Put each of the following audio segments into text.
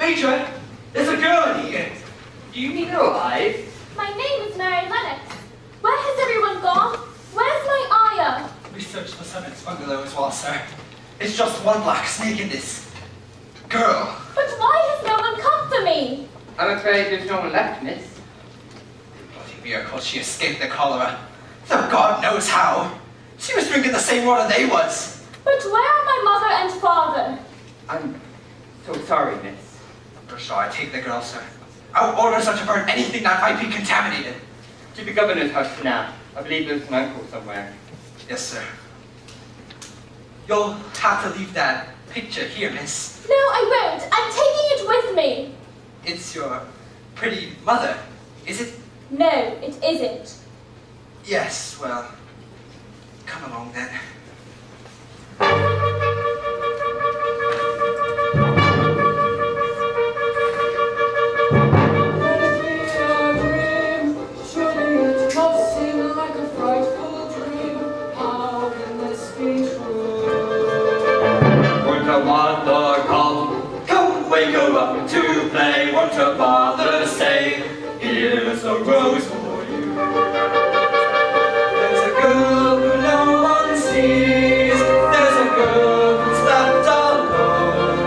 Major, there's a girl in here. Do you mean alive? My name is Mary Lennox. Where has everyone gone? Where's my Aya? We searched the Senate's bungalow as well, sir. It's just one black snake in this girl. But why has no one come for me? I'm afraid there's no one left, miss. Bloody miracle she escaped the cholera. Though God knows how. She was drinking the same water they was. But where are my mother and father? I'm so sorry, miss. Or shall I take the girl, sir? I'll order her to burn anything that might be contaminated. To the governor's house for now. I believe there's an uncle somewhere. Yes, sir. You'll have to leave that picture here, miss. No, I won't. I'm taking it with me. It's your pretty mother, is it? No, it isn't. Yes, well, come along then. Mother come, we go up to play. Won't your father stay? Here's a rose for you. There's a girl who no one sees. There's a girl who's left alone.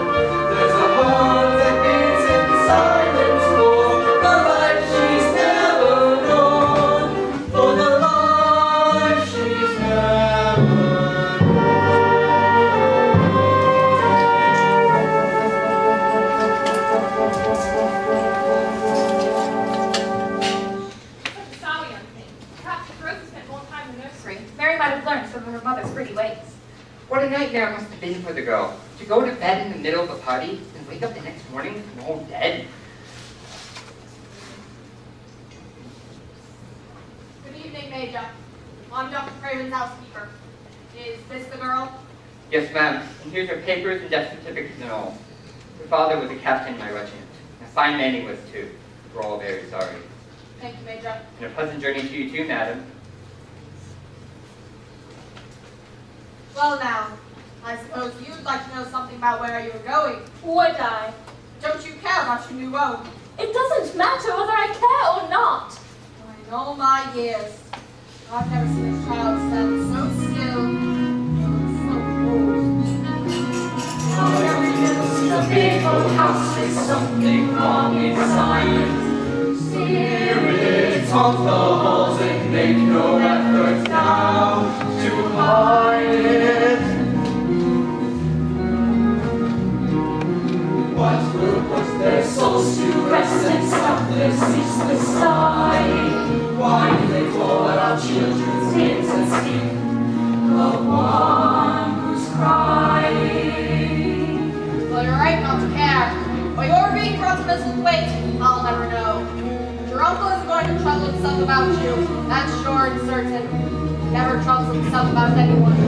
There's a heart that beats in silence for the life she's never known. For the life she's never known. Mary might have learned some of her mother's pretty ways. What a nightmare it must have been for the girl. To go to bed in the middle of a party and wake up the next morning and they're all dead. Good evening, Major. I'm Dr. Craven's housekeeper. Is this the girl? Yes, ma'am. And here's her papers and death certificates and all. Her father was a captain in my regiment. And a fine man he was, too. We're all very sorry. Thank you, Major. And a pleasant journey to you, too, madam. Well now, I suppose you'd like to know something about where you were going. Would I? Don't you care about your new home? It doesn't matter whether I care or not. In all my years, I've never seen a child stand so still, A big old house with something wrong inside. Spirits haunt the halls and make no effort now to hide it. What will put their souls to rest and stop their ceaseless sighing? Why do they call out children's names and speak of one who's crying? Well, you're right not to care. But you're being Rosmus will wait, I'll never know. Your uncle is going to trouble himself about you, that's sure and certain. He never troubles himself about anyone.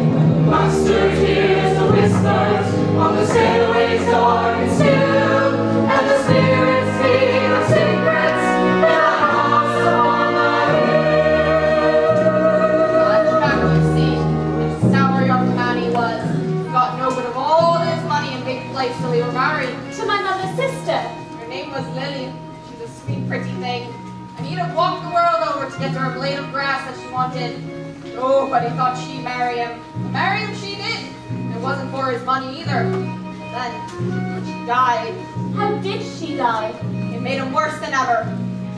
Master hears the whispers on the stairways dark and still, and the spirits speak of secrets in a house upon the hill. Let's travel, you see. It's a sour young man he was. He got no good of all his money and big place till he was married. To my mother's sister. Her name was Lily. She's a sweet, pretty thing. And he'd have walked the world over to get her a blade of grass that she wanted. Nobody thought she'd marry him. Marry him she did. It wasn't for his money either. Then, when she died, How did she die? it made him worse than ever.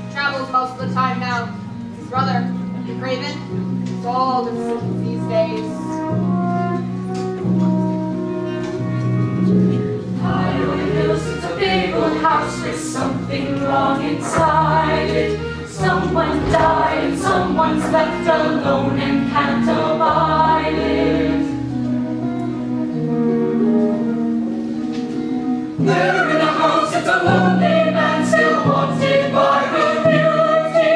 He travels most of the time now. His brother, Craven, it's all decisions these days. High on the hill sits a big old house with something wrong inside it. Someone died and someone's left alone and can't abide it. There in a house sits a lonely man still wanted by her beauty,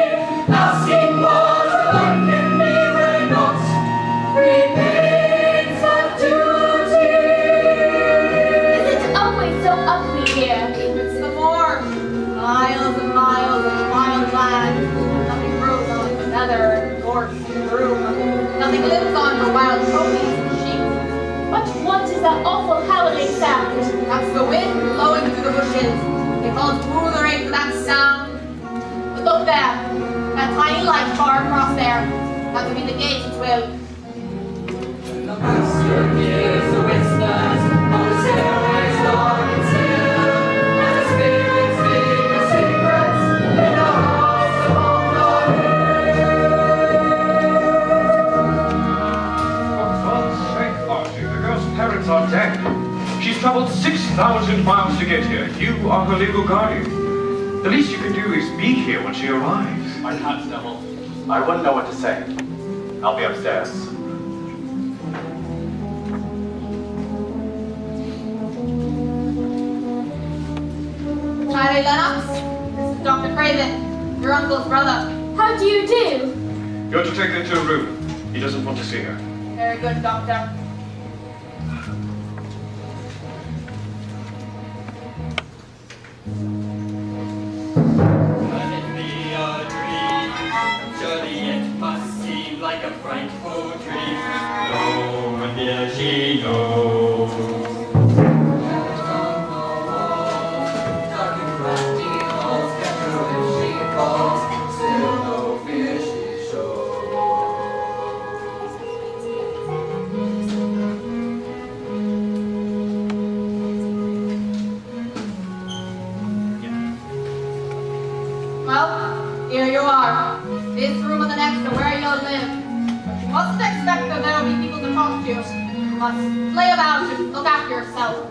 asking what her life can be when not repaid for duty. Is it always so ugly here? It's the moor. Miles and miles of wild land. Nothing grows on heather and gorse and broom. Nothing lives on but wild ponies and sheep. But what is that awful howling sound? That's the wind blowing through the bushes. They call it Woolery for that sound. But look there, that tiny light far across there. That could be the gate to Twill. The master gives the whispers of the stairways dark and still, and the spirits speak the secrets in the hearts among the For God's sake, Archie, the girl's parents are dead. She's traveled 6,000 miles to get here. You are her legal guardian. The least you can do is be here when she arrives. I can't, Neville. I wouldn't know what to say. I'll be upstairs. Charlie Lennox, this is Dr. Craven, your uncle's brother. How do you do? You're to take her to a room. He doesn't want to see her. Very good, Doctor. Can it be a dream? Surely it must seem like a frightful dream. No one will she know. Dark and crafty halls, catch her if she falls. Still no fear she Well, here you are. This room and the next are where you'll live. But you mustn't expect that there'll be people to talk to you. You must play about and look after yourself.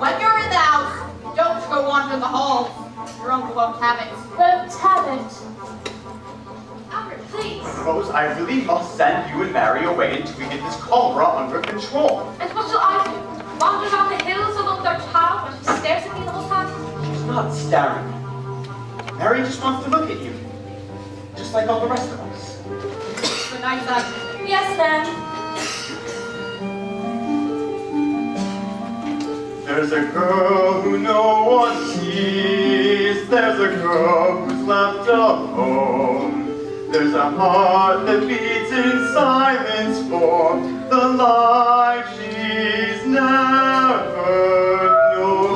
When you're in the house, don't go wander the halls. Your uncle won't have it. Won't have it. Albert, please. I suppose I really must send you and Mary away until we get this cholera under control. And what shall I do? Wander down the hills along their town and she stares at me the whole time? She's not staring. Mary just wants to look at you. Just like all the rest of us. Good night, son. Yes, ma'am. There's a girl who no one sees. There's a girl who's left alone. There's a heart that beats in silence for the life she's never known.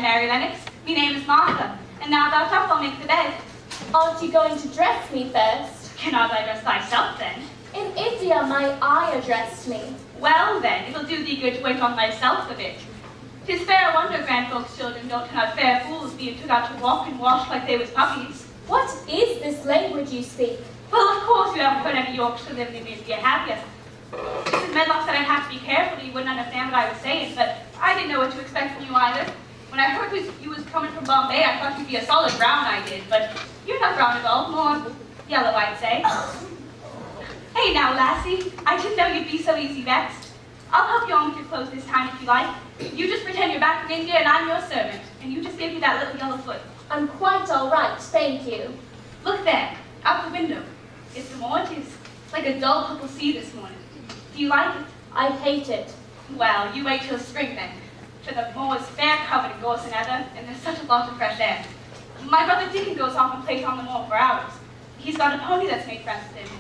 Mary Lennox. Me name is Martha, and now thou shalt I'll make the bed. Aren't you going to dress me first? Cannot thou dress thyself then? In India my ayah dressed me. Well then, it'll do thee good to wait on thyself a bit. 'Tis fair wonder grand folks' children don't turn out fair fools, being took out to walk and wash like they was puppies. What is this language you speak? Well, of course you haven't heard any Yorkshire living in India, have you? Mrs. Medlock said I'd have to be careful, you wouldn't understand what I was saying, but I didn't know what to expect from you either. When I heard you was coming from Bombay, I thought you'd be a solid brown, I did, but you're not brown at all, more yellow, I'd say. Hey now, lassie, I didn't know you'd be so easy vexed. I'll help you on with your clothes this time if you like. You just pretend you're back from India and I'm your servant, and you just give me that little yellow foot. I'm quite all right, thank you. Look there, out the window. It's the mortis. It's like a dull purple sea this morning. Do you like it? I hate it. Well, you wait till spring then, for the moor is fair covered in gorse and heather, and there's such a lot of fresh air. My brother Dickon goes off and plays on the moor for hours. He's got a pony that's made friends with him.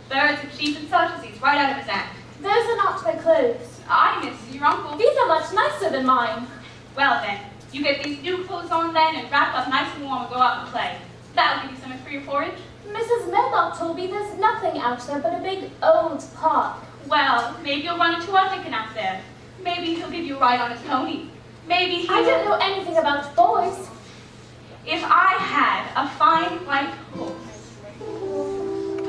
Birds and sheep and such as he's right out of his act. Those are not my clothes. I miss your uncle. These are much nicer than mine. Well then, you get these new clothes on then and wrap up nice and warm and go out and play. That'll give you something for your porridge. Mrs. Medlock told me there's nothing out there but a big old park. Well, maybe you'll run into our Dickon out there. Maybe he'll give you a ride on his pony. Maybe he'll... I don't know anything about boys. If I had a fine white horse,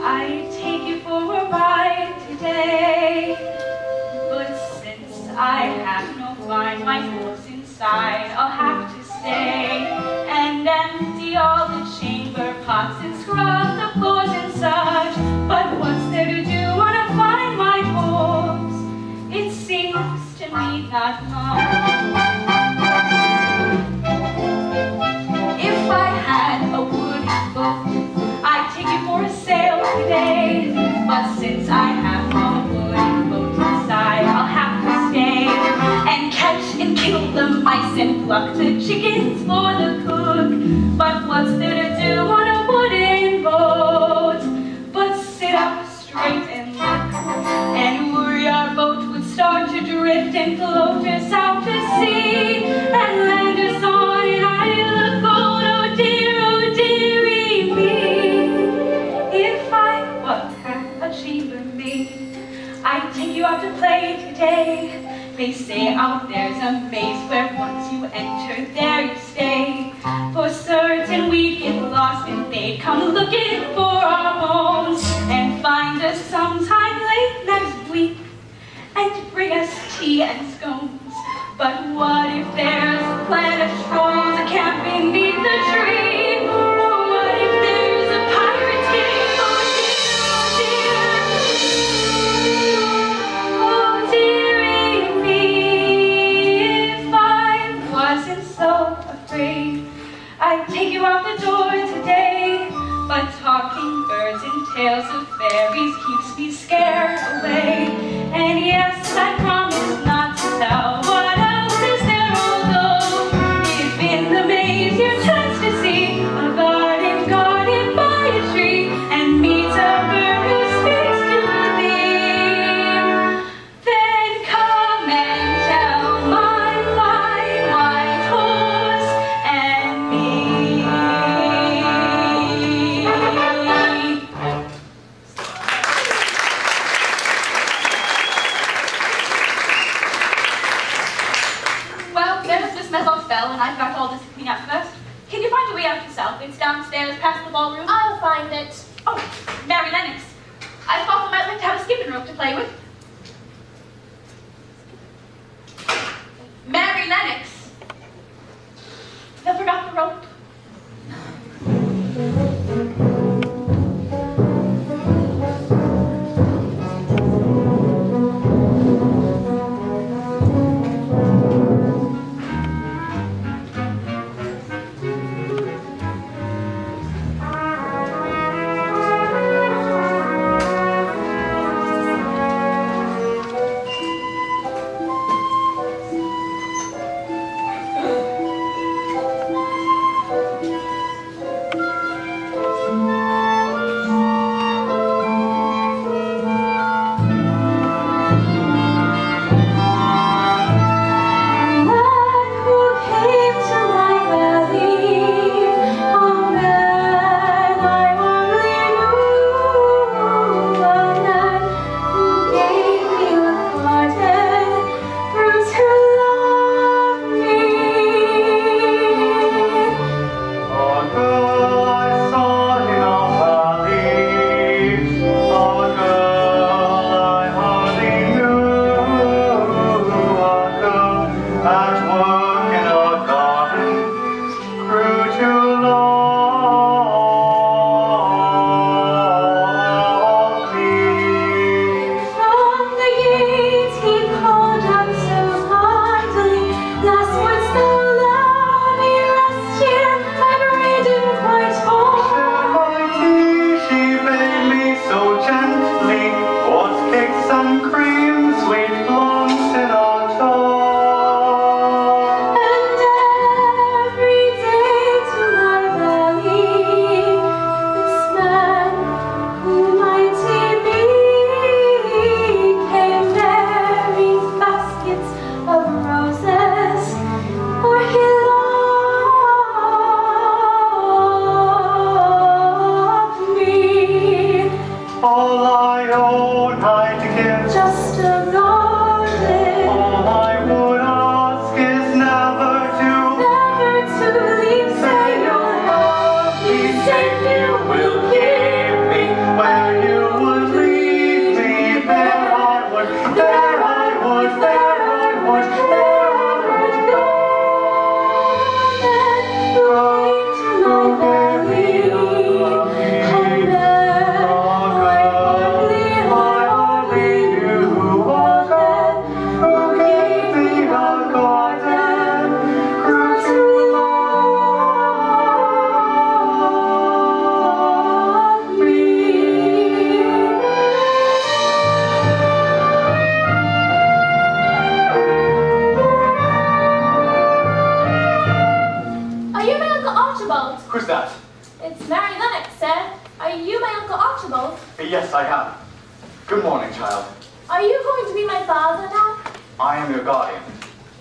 I'd take you for a ride today. But since I have no fine white horse inside, I'll have to stay and empty all the chamber pots and scrub the floors and such. But what's there to do on a fine white horse? It seems to me not much. If I had a wooden boat, I'd take you for a sail today. But since I have no wooden boat inside, I'll have to stay and catch and kill the mice and pluck the chickens for the cook. But what's there to do on a wooden boat but sit up straight and look and worry our boat would start to drift and float us out to sea and land us on an isle of gold. Oh dearie me. If I were a chambermaid, I'd take you out to play today. They say out there's a maze where once you enter, there you stay. For certain we'd get lost and they'd come looking for our bones and find us sometime late next week and bring us tea and scones. But what if there's a plan of strolls, a camp beneath the tree? Or what if there's a pirate king? Oh dearie me, if I wasn't so afraid, I'd take you out the door today. But talking birds and tales of fairies keeps me scared away. And yes, I promise not to tell what else is there, although if in the maze you chance to see a garden guarded by a tree and meet a bird who speaks to thee, then come and tell my fine white horse and me. Well, there's Miss Medlock's bell, and I've got all this to clean up first. Can you find a way out yourself? It's downstairs past the ballroom. I'll find it. Oh, Mary Lennox. I thought we might like to have a skipping rope to play with. Mary Lennox. I forgot the rope. Who's that? It's Mary Lennox, sir. Are you my Uncle Archibald? Yes, I am. Good morning, child. Are you going to be my father now? I am your guardian.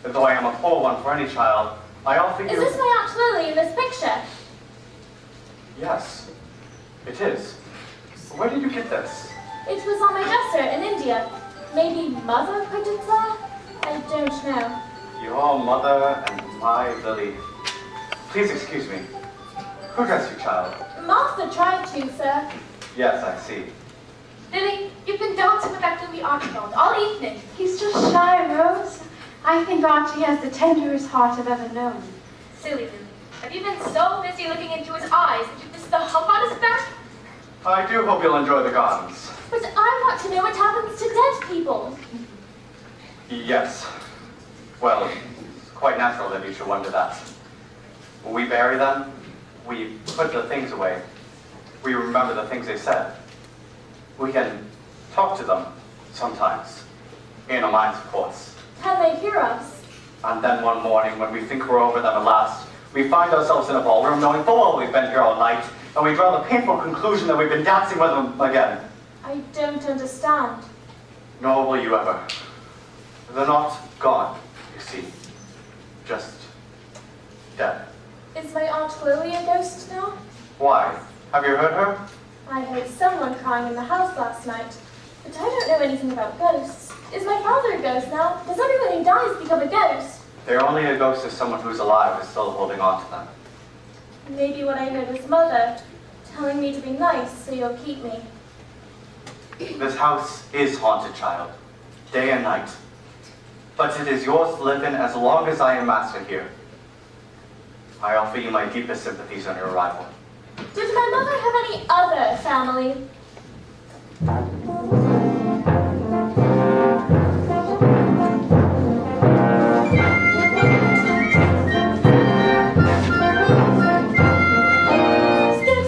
Though I am a poor one for any child, I offer you... Is this my Aunt Lily in this picture? Yes, it is. Where did you get this? It was on my dresser in India. Maybe Mother put it there? I don't know. Your mother and my Lily. Please excuse me. Who dressed you, child? Martha tried to, sir. Yes, I see. Lily, you've been dancing with that Louis Archibald all evening. He's just shy, Rose. I think Archie has the tenderest heart I've ever known. Silly Lily. Have you been so busy looking into his eyes that you missed the hump on his back? I do hope you'll enjoy the gardens. But I want to know what happens to dead people. Yes. Well, it's quite natural that you should wonder that. When we bury them, we put the things away. We remember the things they said. We can talk to them sometimes. In our minds, of course. Can they hear us? And then one morning, when we think we're over them at last, we find ourselves in a ballroom knowing full well we've been here all night, and we draw the painful conclusion that we've been dancing with them again. I don't understand. Nor will you ever. They're not gone, you see. Just dead. Is my Aunt Lily a ghost now? Why? Have you heard her? I heard someone crying in the house last night, but I don't know anything about ghosts. Is my father a ghost now? Does everyone who dies become a ghost? They're only a ghost if someone who's alive is still holding on to them. Maybe what I heard was Mother telling me to be nice so you'll keep me. This house is haunted, child, day and night. But it is yours to live in as long as I am master here. I offer you my deepest sympathies on your arrival. Did my mother have any other family?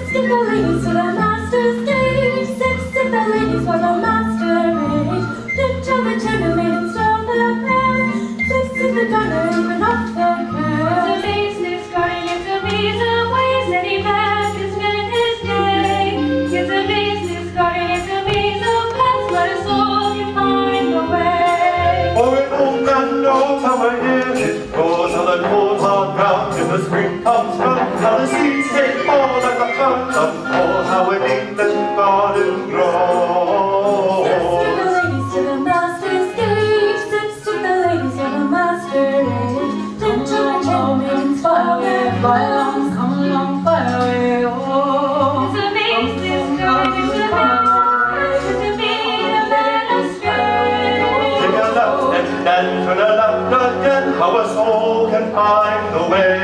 Skip the ladies to the master stage. Skip the ladies for the masquerade. Dip till the chambermaid install the bells. Skip the gunner even off the curve. The business garden is a reason ways that he back has spent his day. It's a business garden, it's a maze of paths, but a soul can find the way. For an old man knows how a year it goes, how the cold hard ground in the spring comes round, how the seeds take fall like the heart of fall, how an English garden grows. Skip the ladies to the master stage. Skip the ladies for the masquerade. Dip till the chambermaid's fire along, come along, fire away. Oh, It's a business garden, it's a maze, it's a maze of balustrade. Take a left and then turn a left again, how a soul can find the way.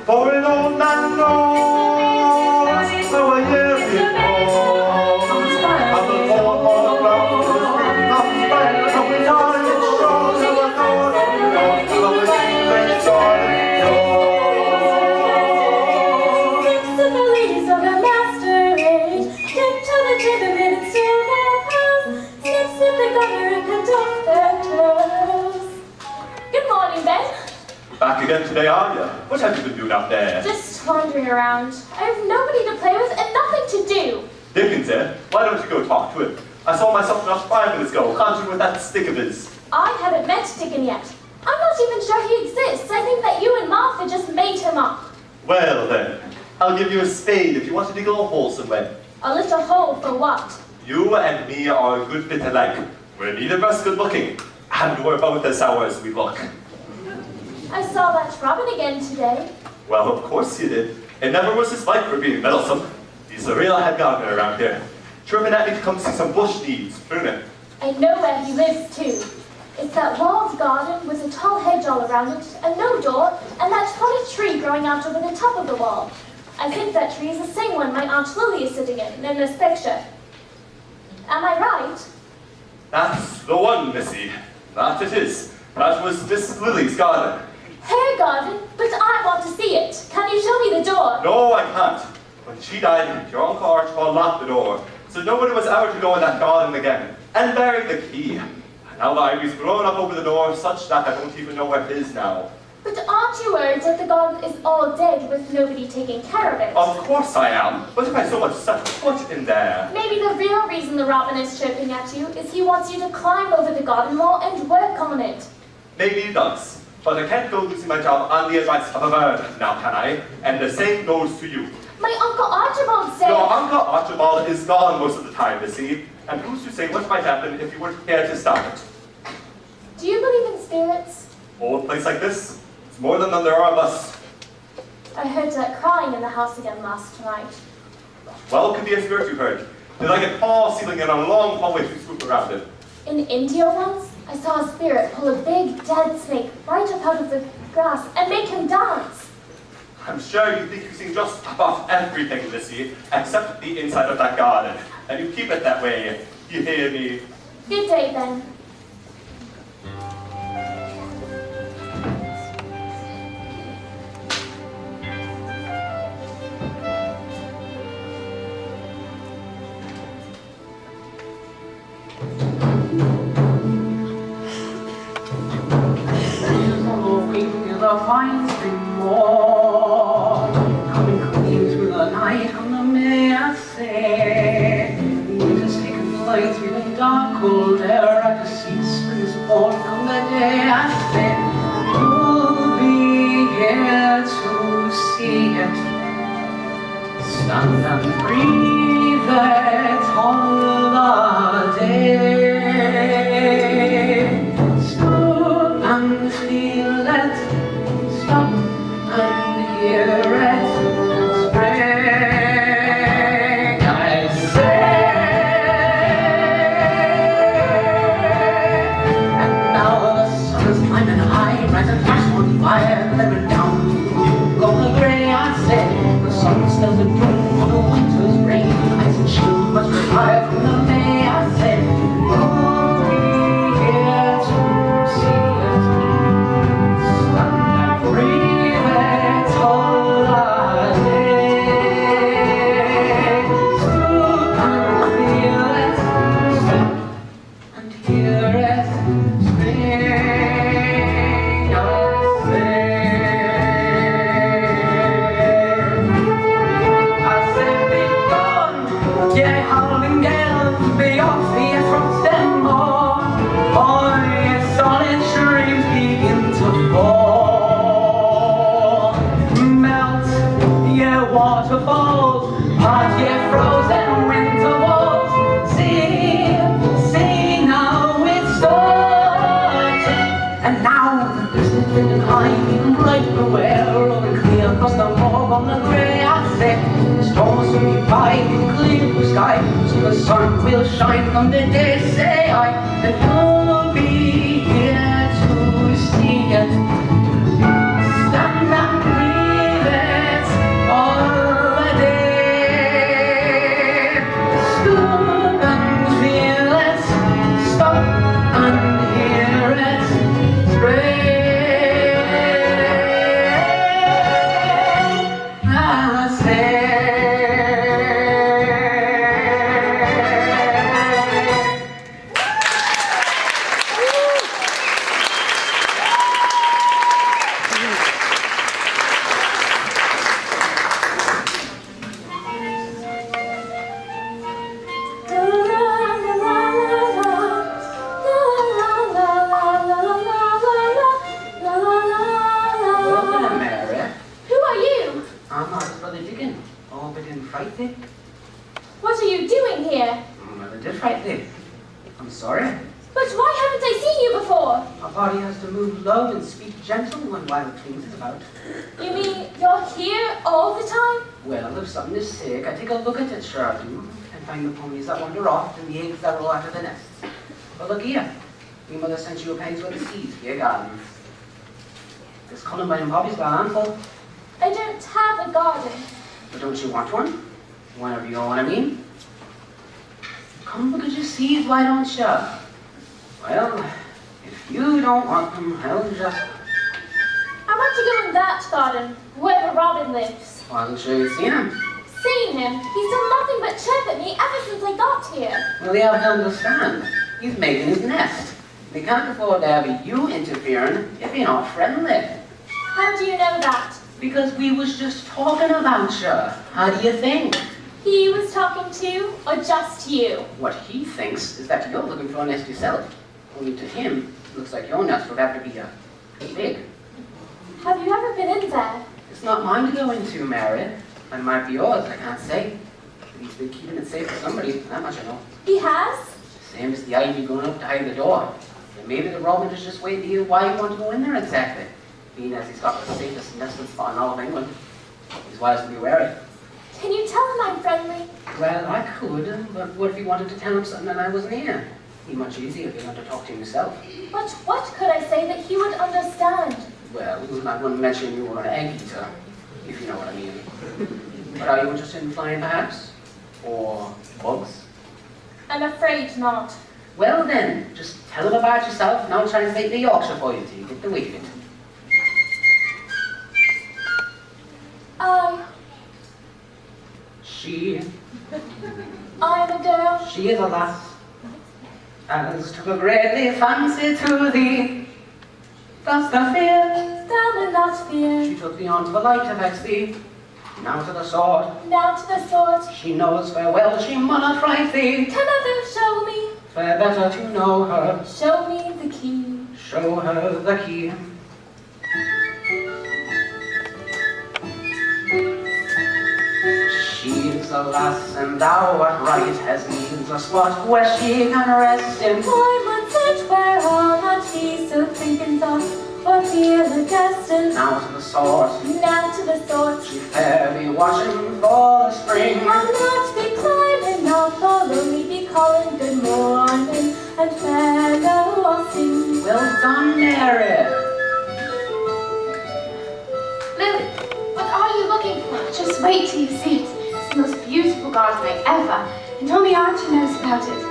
For an old man knows how a year it goes, how the cold hard ground in the spring comes back, how in time it shows how a garden grows, how an English garden grows. Skip the ladies of the masquerade. Dip till the chambermaid and steal their pearls. Skip the gunner and cut off their toes. Good morning, Ben. Back again today, are you? What have you been doing up there? Just wandering around. I have nobody to play with and nothing to do. Dickens, eh? Why don't you go talk to him? I saw myself about 5 minutes ago, conjuring with that stick of his. I haven't met Dickon yet. I'm not even sure he exists. I think that you and Martha just made him up. Well then, I'll give you a spade if you want to dig a little hole somewhere. A little hole for what? You and me are a good bit alike. We're neither of us good looking, and we're both as sour as we look. I saw that robin again today. Well, of course you did. It never was his like for being meddlesome. He's a real head gardener around here. Chirping at me to come see some bush needs, pruning. I know where he lives too. It's that walled garden with a tall hedge all around it, and no door, and that funny tree growing out over the top of the wall. I think that tree is the same one my Aunt Lily is sitting in this picture. Am I right? That's the one, Missy. That it is. That was Miss Lily's garden. Her garden? But I want to see it. Can you show me the door? No, I can't. When she died, your Uncle Archibald locked the door, so nobody was ever to go in that garden again, and buried the key. Now the ivy's grown up over the door, such that I don't even know where it is now. But aren't you worried that the garden is all dead with nobody taking care of it? Of course I am. What if I so much set foot in there? Maybe the real reason the robin is chirping at you is he wants you to climb over the garden wall and work on it. Maybe he does. But I can't go losing my job on the advice of a bird now, can I? And the same goes to you. My Uncle Archibald said... Your Uncle Archibald is gone most of the time, Missy. And who's to say what might happen if you weren't here to stop it? Do you believe in spirits? Oh, a place like this? It's more than there are of us. I heard that crying in the house again last night. Well, it could be a spirit you heard. There's like a tall ceiling and a long hallway to swoop around it. In India once, I saw a spirit pull a big dead snake right up out of the grass and make him dance. I'm sure you think you've seen just about everything, Missy, except the inside of that garden. And you keep it that way. You hear me? Good day, then. The fine spring morn, coming clean through the night on the Mersey. Wind has taken the light through the dark cold air. I can see spring's born on the day I say, you'll be here to see it. Stand and breathe it all the day. Stop and feel it. Stop and hear it spring, I say. And now the sun is climbing high, rising fast on fire, lemon down, golden gray, I say. The sun smells of doom on the winter's rain, ice and chill must retire from the May, I say. Oh, be here to see it. Breathe it all the day. Stop and feel it. Stop and hear it spring, I say, be gone, ye howling gale, be off ye from Stanmore. All ye solid streams begin to fall. Melt ye waterfalls, part ye frozen winter walls. See now it's starting. And now the distant and high, even bright beware, rolling clear across the moor on the grey, I say. The storm will soon be by, in clear blue sky, so the sun will shine from the day, say I, that you'll be here to see it. Stand and breathe it all the day. Stop and feel it. Stop and hear it spring, I say. Welcome, Mary. Who are you? I'm not Brother Dickon. Oh, but didn't fright thee? What are you doing here? Well, I did fright thee. I'm sorry. But why haven't I seen you before? A body has to move low and speak gentle when wild things is about. You mean you're here all the time? Well, if something is sick, I take a look at it, sure I do, and find the ponies that wander off and the eggs that roll out of the nests. But look here, your mother sent you a penny worth of seeds for your garden. This columbine and poppy's got a handful. I don't have a garden. But don't you want one? Whenever you know what I mean. Come look at your seeds, why don't you? Well, if you don't want them, I'll just... I want to go in that garden, where the robin lives. Well, I'm sure you've seen him. Seen him? He's done nothing but chirp at me ever since I got here. Well, you have to understand. He's making his nest. They can't afford to have you interfering if you're not friendly. How do you know that? Because we was just talking about you. How do you think? He was talking to, or just you? What he thinks is that you're looking for a nest yourself. Only to him, it looks like your nest would have to be big. Have you ever been in there? It's not mine to go into, Mary. It might be yours, I can't say. But he's been keeping it safe for somebody, that much I know. He has? Same as the ivy going up to hide the door. And maybe the Robin is just waiting to hear why you want to go in there exactly. Being as he's got the safest nesting spot in all of England. He's wise to be wary. Can you tell him I'm friendly? Well, I could, but what if he wanted to tell him something and I wasn't here? It'd be much easier if he wanted to talk to him himself. But what could I say that he would understand? Well, I wouldn't mention you were an egg eater, if you know what I mean. But are you interested in flying, perhaps? Or bugs? I'm afraid not. Well then, just tell him about yourself and I'll translate the Yorkshire for you till you get the weight of it. She I'm a girl. She is a lass, as took a greatly fancy to thee. Dost thou fear? Thou will not fear. She took thee on to the light to vex thee. Now to the sword. Now to the sword. She knows fair well she munnot fright thee. Can others show me? Fair better to know her. Show me the key. Show her the key. She's a lass and thou art right, as means a spot where she can rest in. I would sit where all not be so thinking thoughts or feel a destined. Now to the sword. Now to the sword. She fair be watching for the spring. I'll not be climbing up, I'll only be calling good morning, and fellow I'll sing. Well done, Mary. Lily, what are you looking for? Just wait till you see it. It's the most beautiful gardening ever, and only Archie knows about it.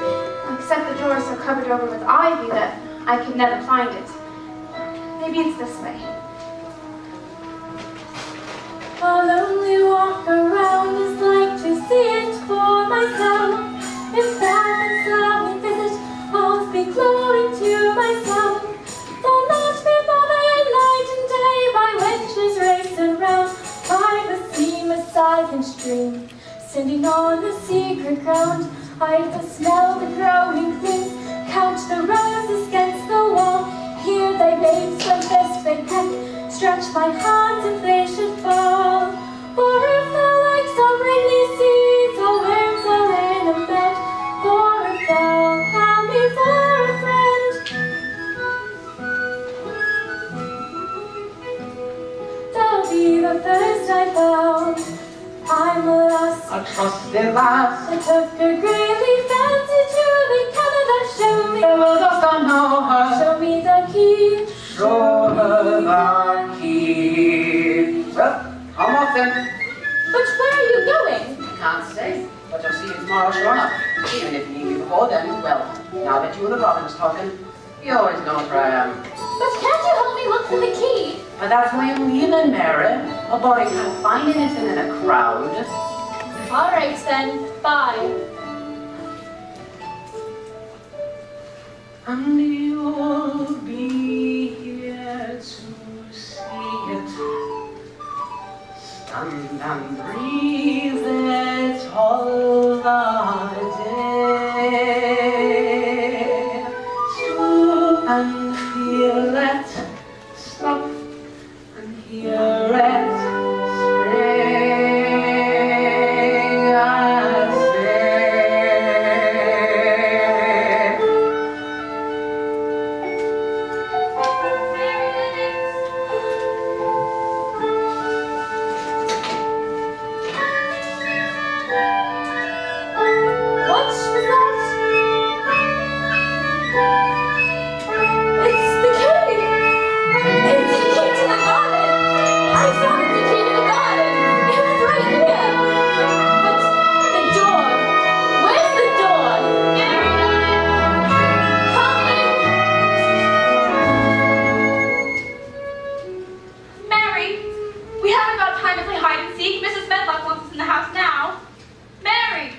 Except the doors are covered over with ivy that I could never find it. Maybe it's this way. I'll only walk around as like to see it for myself. If Sabbath's lovely visit, I'll be glowing to myself. I'll not be bothered night and day by wenches racing round by the seamless silent stream. Sitting on the secret ground, I'd smell the growing things, count the roses against the wall. Here they bake, some fist they peck, stretch my hands if they should fall. For if thou like some rainy seeds, or worms are in a bed, for if thou have me for a friend, thou'll be the first I found. I'm a lass, A trusted lass. I took a greatly fancy to the Canada. Show me, Well, dost thou know her? show me the key. Show her the key. Well, come off then. But where are you going? Can't say, but you'll see you tomorrow sure enough. Even if you need me before then, well, now that you and the Robin is talking, he always knows where I am. But can't you help me look for the key? But that's why I'm leaving, Mary. A body can't find anything in a crowd. All right then, bye. And you'll be here to see it. Stand and breathe it all the day. Stoop and feel it. Stop and hear it. Spring, I say. What was that? It's the key! It's the key to the garden! I found the key to the garden! It was right here! But the door! Where's the door? Coming! Mary, we haven't got time to play hide and seek. Mrs. Medlock wants us in the house now. Mary!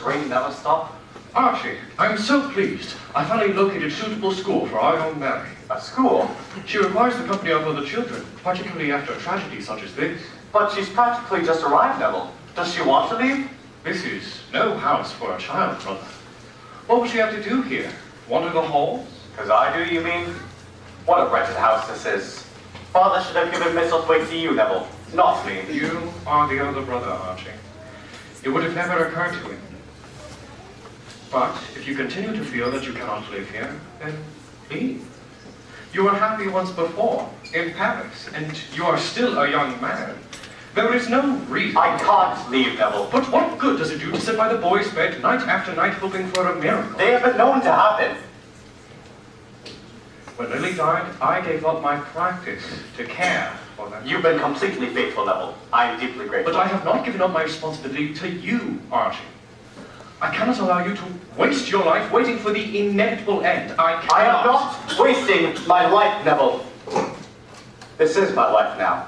rain never stop? Archie, I'm so pleased. I finally located a suitable school for our young Mary. A school? She requires the company of other children, particularly after a tragedy such as this. But she's practically just arrived, Neville. Does she want to leave? This is no house for a child, brother. What would she have to do here? Wander the halls? Because I do, you mean? What a wretched house this is. Father should have given Misselthwaite to you, Neville, not me. You are the older brother, Archie. It would have never occurred to him. But if you continue to feel that you cannot live here, then leave. You were happy once before, in Paris, and you are still a young man. There is no reason... I can't leave, Neville. But what good does it do to sit by the boy's bed night after night hoping for a miracle? They have been known to happen. When Lily died, I gave up my practice to care for them. You've been completely faithful, Neville. I am deeply grateful. But I have not given up my responsibility to you, Archie. I cannot allow you to waste your life waiting for the inevitable end. I am not wasting my life, Neville. This is my life now.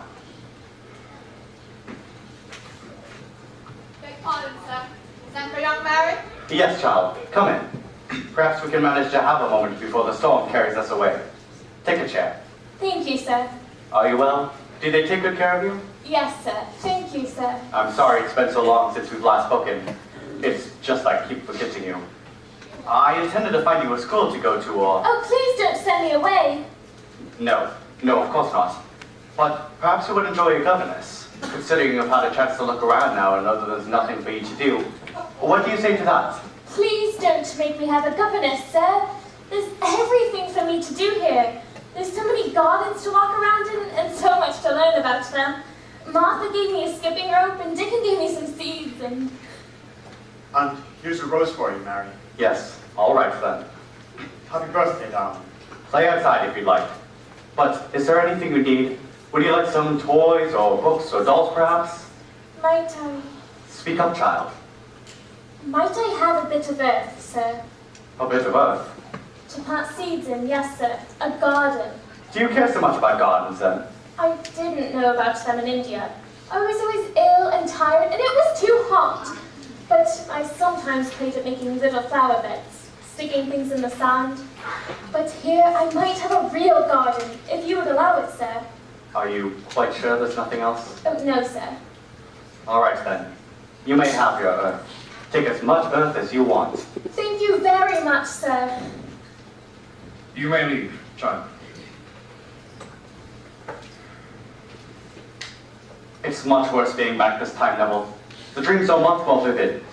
Beg pardon, sir. Is that for young Mary? Yes, child. Come in. Perhaps we can manage to have a moment before the storm carries us away. Take a chair. Thank you, sir. Are you well? Did they take good care of you? Yes, sir. Thank you, sir. I'm sorry it's been so long since we've last spoken. It's just I keep forgetting you. I intended to find you a school to go to, or... Oh, please don't send me away. No, of course not. But perhaps you would enjoy a governess, considering you've had a chance to look around now and know that there's nothing for you to do. What do you say to that? Please don't make me have a governess, sir. There's everything for me to do here. There's so many gardens to walk around in and so much to learn about them. Martha gave me a skipping rope and Dickon gave me some seeds and... And here's a rose for you, Mary. Yes, all right then. Happy birthday, darling. Play outside if you'd like. But is there anything you need? Would you like some toys or books or dolls, perhaps? Might I... Speak up, child. Might I have a bit of earth, sir? A bit of earth. To plant seeds in, yes, sir. A garden. Do you care so much about gardens, then? I didn't know about them in India. I was always ill and tired, and it was too hot. But I sometimes played at making little flower beds, sticking things in the sand. But here I might have a real garden, if you would allow it, sir. Are you quite sure there's nothing else? Oh, no, sir. All right, then. You may have your earth. Take as much earth as you want. Thank you very much, sir. You may leave, child. It's much worse being back this time, Neville. The dreams are much more vivid.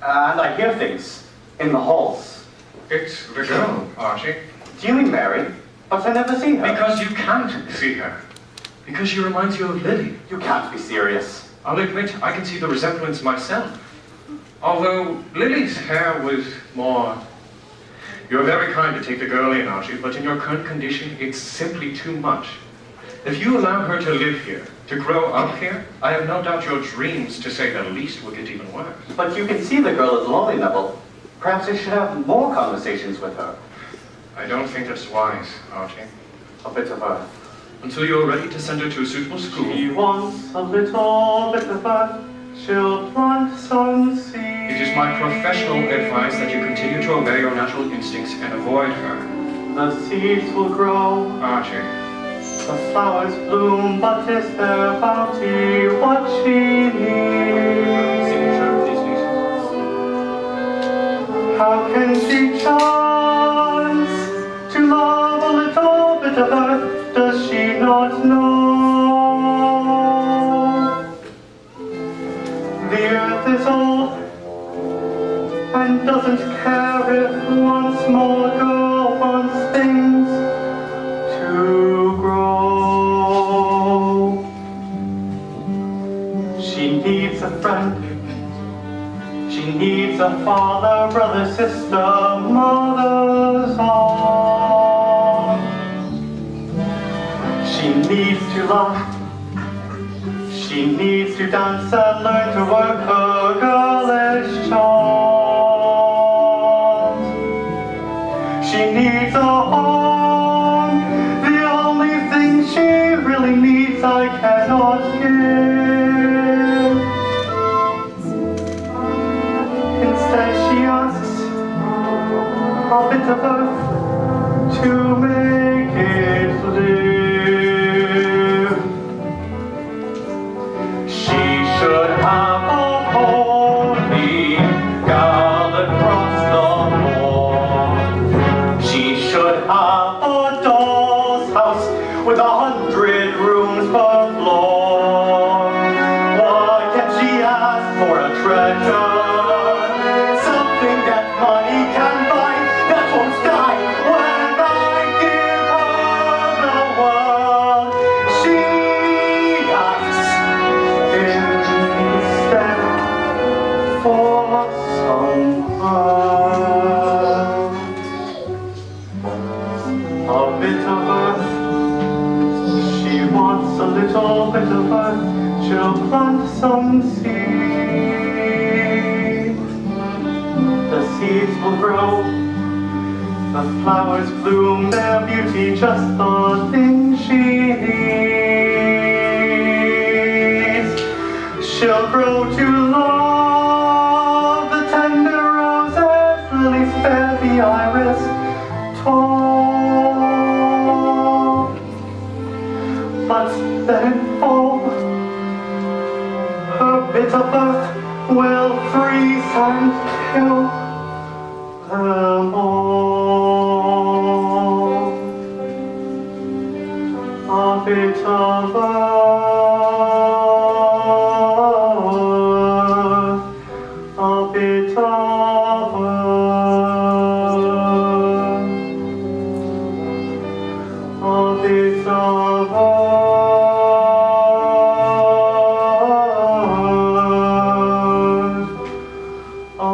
And I hear things in the halls. It's the girl, Archie. Do you mean Mary? But I never see her. Because you can't see her. Because she reminds you of Lily. You can't be serious. I'll admit, I can see the resemblance myself. Although Lily's hair was more... You're very kind to take the girl in, Archie, but in your current condition, it's simply too much. If you allow her to live here, to grow up here, I have no doubt your dreams, to say the least, will get even worse. But you can see the girl is lonely, Neville. Perhaps I should have more conversations with her. I don't think that's wise, Archie. A bit of earth. Until you're ready to send her to a suitable school. She wants a little bit of earth. She'll plant some seeds. It is my professional advice that you continue to obey your natural instincts and avoid her. The seeds will grow. Archie. The flowers bloom, but is their bounty what she needs? How can she chance to love a little bit of earth? Does she not know? The earth is old and doesn't care if once more girl wants things to grow. She needs a friend. She needs a father, brother, sister, mother's arm. She needs to laugh. She needs to dance and learn to work her girlish charms. She needs a home. The only thing she really needs I cannot give. Instead bit of earth to make it live. She should have a pony gallop across the lawn. She should have a doll's house with 100 rooms per floor. Why can't she ask for a treasure? Something that money can buy, that won't die when I give her the world. She asks instead for some earth. A bit of earth. She wants a little bit of earth. She'll plant some seeds. The seeds will grow. The flowers bloom, their beauty just the thing she needs. She'll grow to love the tender roses, lilies fair, the iris tall. But then fall, her bit of earth will freeze and kill them all. A bit of earth, a bit of earth, a bit of earth, a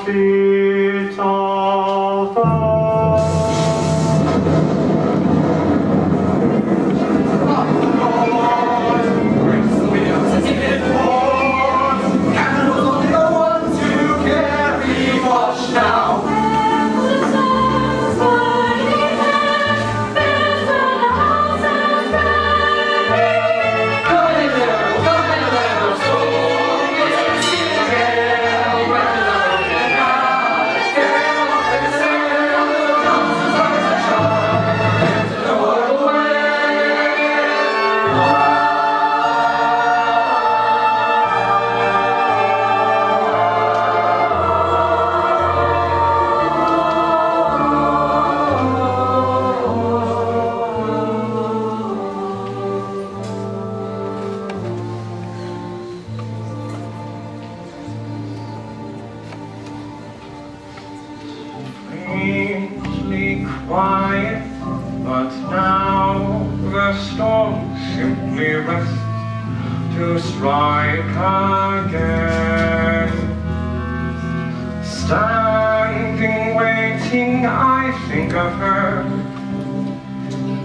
bit of strangely quiet, but now the storm simply rests to strike again. Standing waiting, I think of her.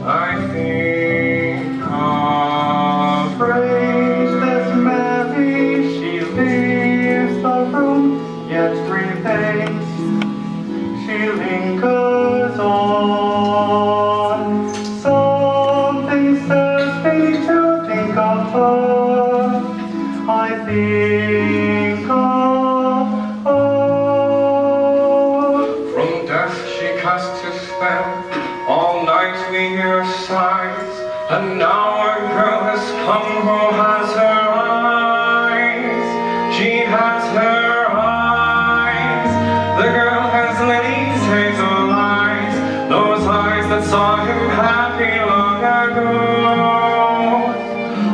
I think of praise this Mary. She leaves the room, yet remains. She lingers on. Something stirs me to think of her. I think of her. From death she casts a spell. All night we hear sighs. And now a girl has come who has her eyes. She has her eyes. The girl has Lily's hazel eyes. Those eyes that saw him happy long ago.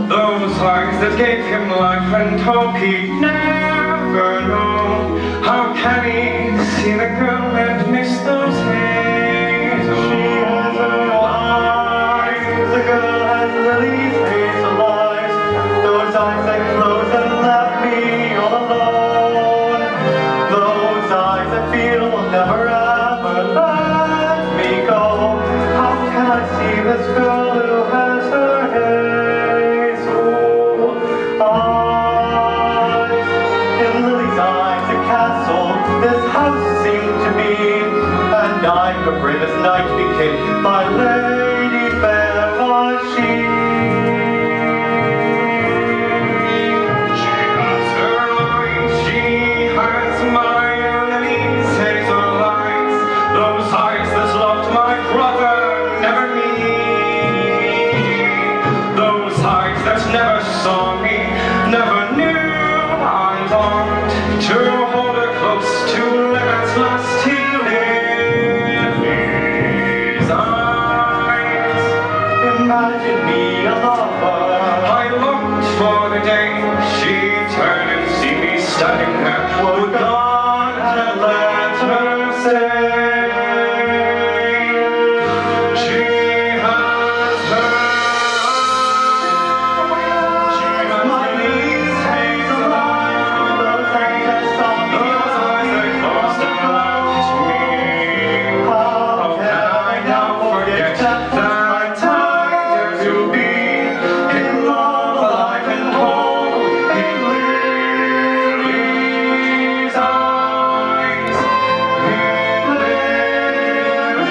Those eyes that gave him life and hope he'd never know. How can he see the girl and miss those hazel? She has her eyes. The girl has Lily's hazel eyes. Those eyes that close and left me all alone. Those eyes that feel will never ever let me go. How can I see this girl who has her hazel eyes? In Lily's eyes, a castle this house seemed to be, and I, the bravest knight, became my lady fair was she. She has her eyes, she has my Lily's hazel eyes. to hold her close, to limits lost to Lily's eyes. Imagine me a lover. I looked for the day she'd turn and see me standing there. Would God have let her say? She has her eyes. She has My knees take the light from those eyes on me. those eyes that closed about me. How can I now forget that time to be in love, alive and whole in Lily's eyes, in Lily's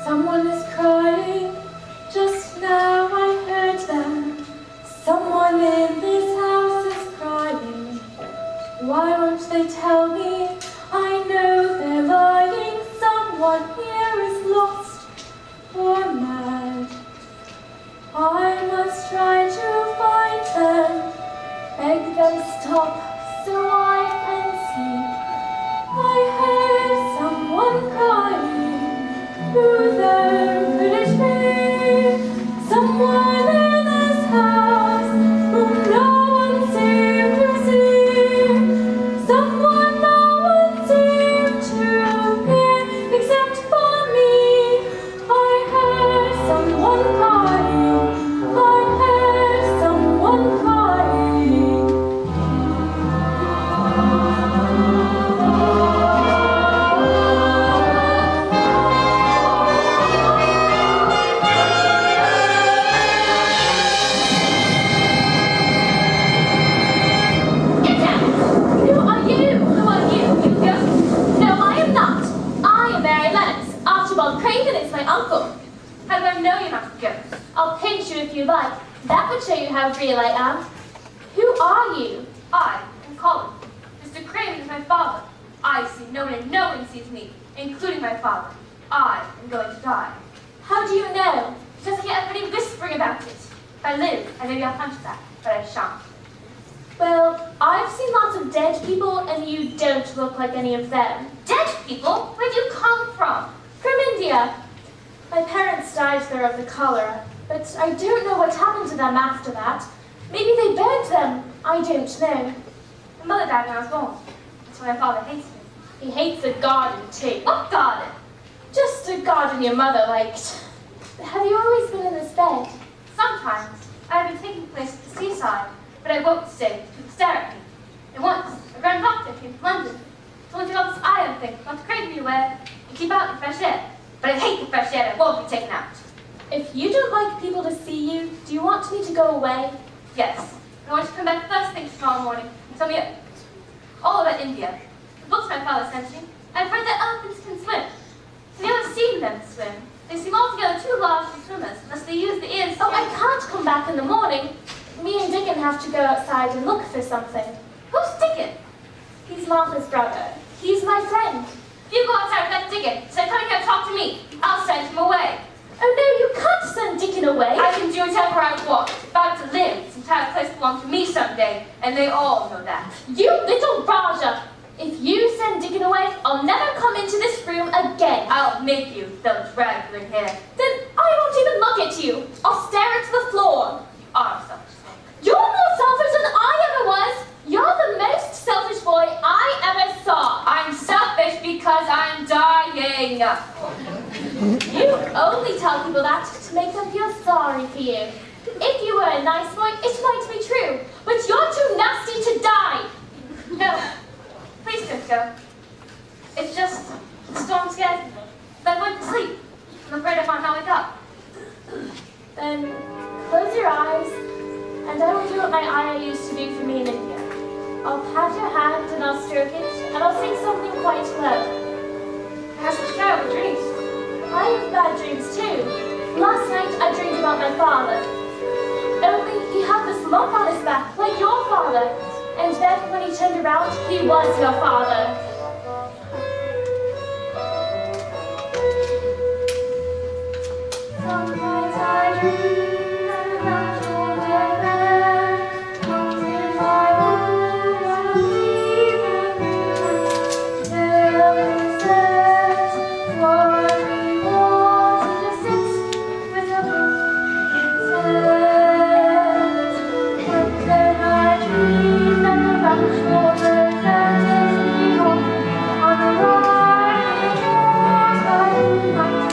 Someone is crying. Just now I heard them. Someone in this house is crying. Why won't they tell me? I know they're lying. Someone here is lost or mad. I must try to find them. Beg them stop so I can see. I heard someone crying. Who then could it be? Someone in this house whom no one seemed to see. Someone no one seemed to hear except for me. I heard someone crying. I heard someone crying. Get down! Who are you? Who are you? You ghost? No, I am not. I am Mary Lennox. Archibald Craven is my uncle. How do I know you're not a ghost? I'll pinch you if you like. That would show you how real I am. Who are you? I am Colin. Mr. Craven is my father. I see no one and no one sees me, including my father. I am going to die. How do you know? Because I hear everybody whispering about it. If I live, I maybe I'll punch that, but I shan't. Well, I've seen lots of dead people, and you don't look like any of them. Dead people? Where do you come from? From India. My parents died there of the cholera, but I don't know what happened to them after that. Maybe they burned them. I don't know. My mother died when I was born. That's why my father hates me. He hates the garden, too. What garden? Just a garden your mother liked. Have you always been in this bed? Sometimes. I have been taking place at the seaside, but I won't stay. People stare at me. And once, a grand doctor came from London. Told me about this iron thing, not to crave me away, and keep out the fresh air. But I hate the fresh air, and I won't be taken out. If you don't like people to see you, do you want me to go away? Yes. I want you to come back first thing tomorrow morning and tell me all about India. The books my father sent me. I've read that elephants can swim. Have you ever seen them swim? They seem altogether too large for swimmers, unless they use the ears. Oh, I can't come back in the morning. Me and Dickon have to go outside and look for something. Who's Dickon? He's Martha's brother. He's my friend. If you go outside with that Dickon, so come here and talk to me, I'll send him away. Oh no, you can't send Dickon away. I can do whatever I want. If I'm to live, this entire place belongs to me someday, and they all know that. You little Raja! If you send Dickon away, I'll never come into this room again. I'll make you, they'll drag you in here. Then I won't even look at you. I'll stare into the floor. You are selfish. You're more selfish than I ever was. You're the most selfish boy I ever saw. I'm selfish because I'm dying. You only tell people that to make them feel sorry for you. If you were a nice boy, it might be true, but you're too nasty to die. No, please don't go. It's just The storm scared me. Then I went to sleep. I'm afraid I can't now wake up. Then close your eyes, and I will do what my ayah used to do for me in India. I'll pat your hand and I'll stroke it, and I'll sing something quite clever. I have such terrible dreams. I have bad dreams too. Last night I dreamed about my father. Only he had this lump on his back, like your father. And then when he turned around, he was your father. Sometimes I dream about your back, comes in my room, I leave and tell me says, what we want to sit with a book in says. But then I dream about your back that takes me home on a ride across my moonlight.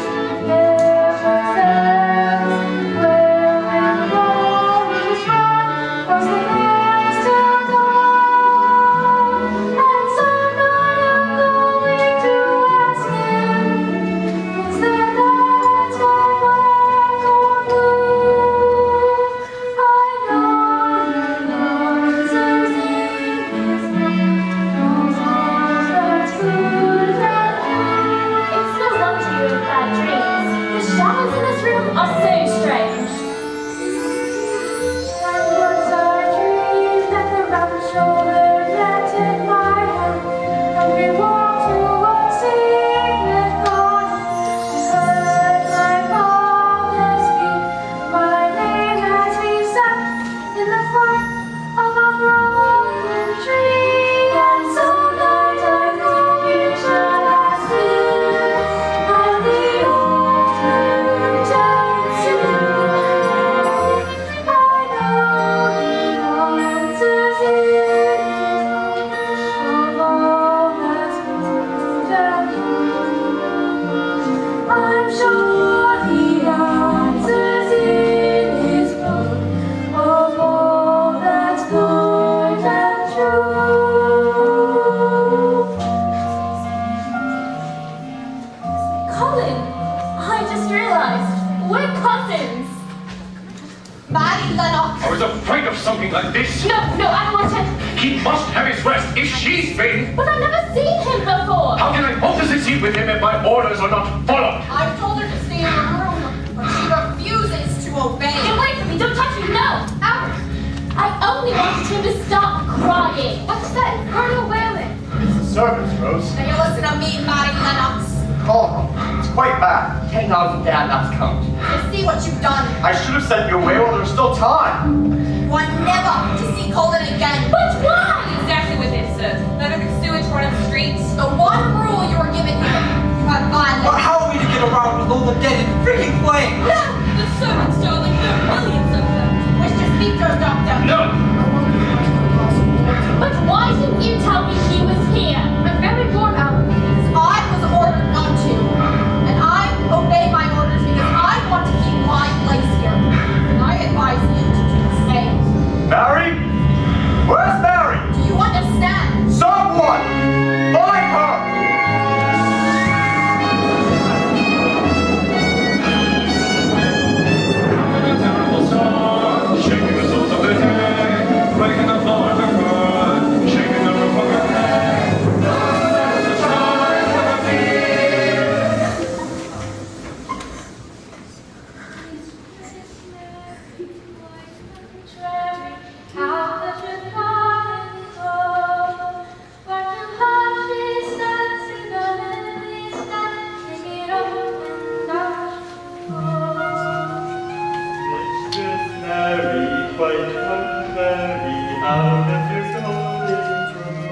Something like this? No, I don't want to. He must have his rest if she's been. But I've never seen him before. How can I hope to succeed with him if my orders are not followed? I've told her to stay in her room, but she refuses to obey. Get away from me! Don't touch me! No! Out! I only wanted him to stop crying. What's that infernal wailing? It's the servants, Rose. Now you listen to me, Maddie Lennox. Call him. It's quite bad. 10,000 dad last count. You see what you've done. I should have sent you away while there's still time. You are never to see Colin again. But why? Exactly what this says. None of the sewage running the streets. The one rule you were given here, you have violated. But how are we to get around with all the dead in freaking flames? No! The servants, darling, there are millions of them. Wish to speak to her, Doctor. No! But why didn't you tell me he was here? I'm very bored, Alan. I was ordered not to. And I obey my orders because I want to keep my place here. And I advise you to do the same. Mary? Where's Mary? Do you understand? Someone! Find her! A terrible storm, shaking the souls of the dead, breaking the floor of the flood, shaking the roof of your head. The stars of the Mary, quite home, Mary, how does your going through?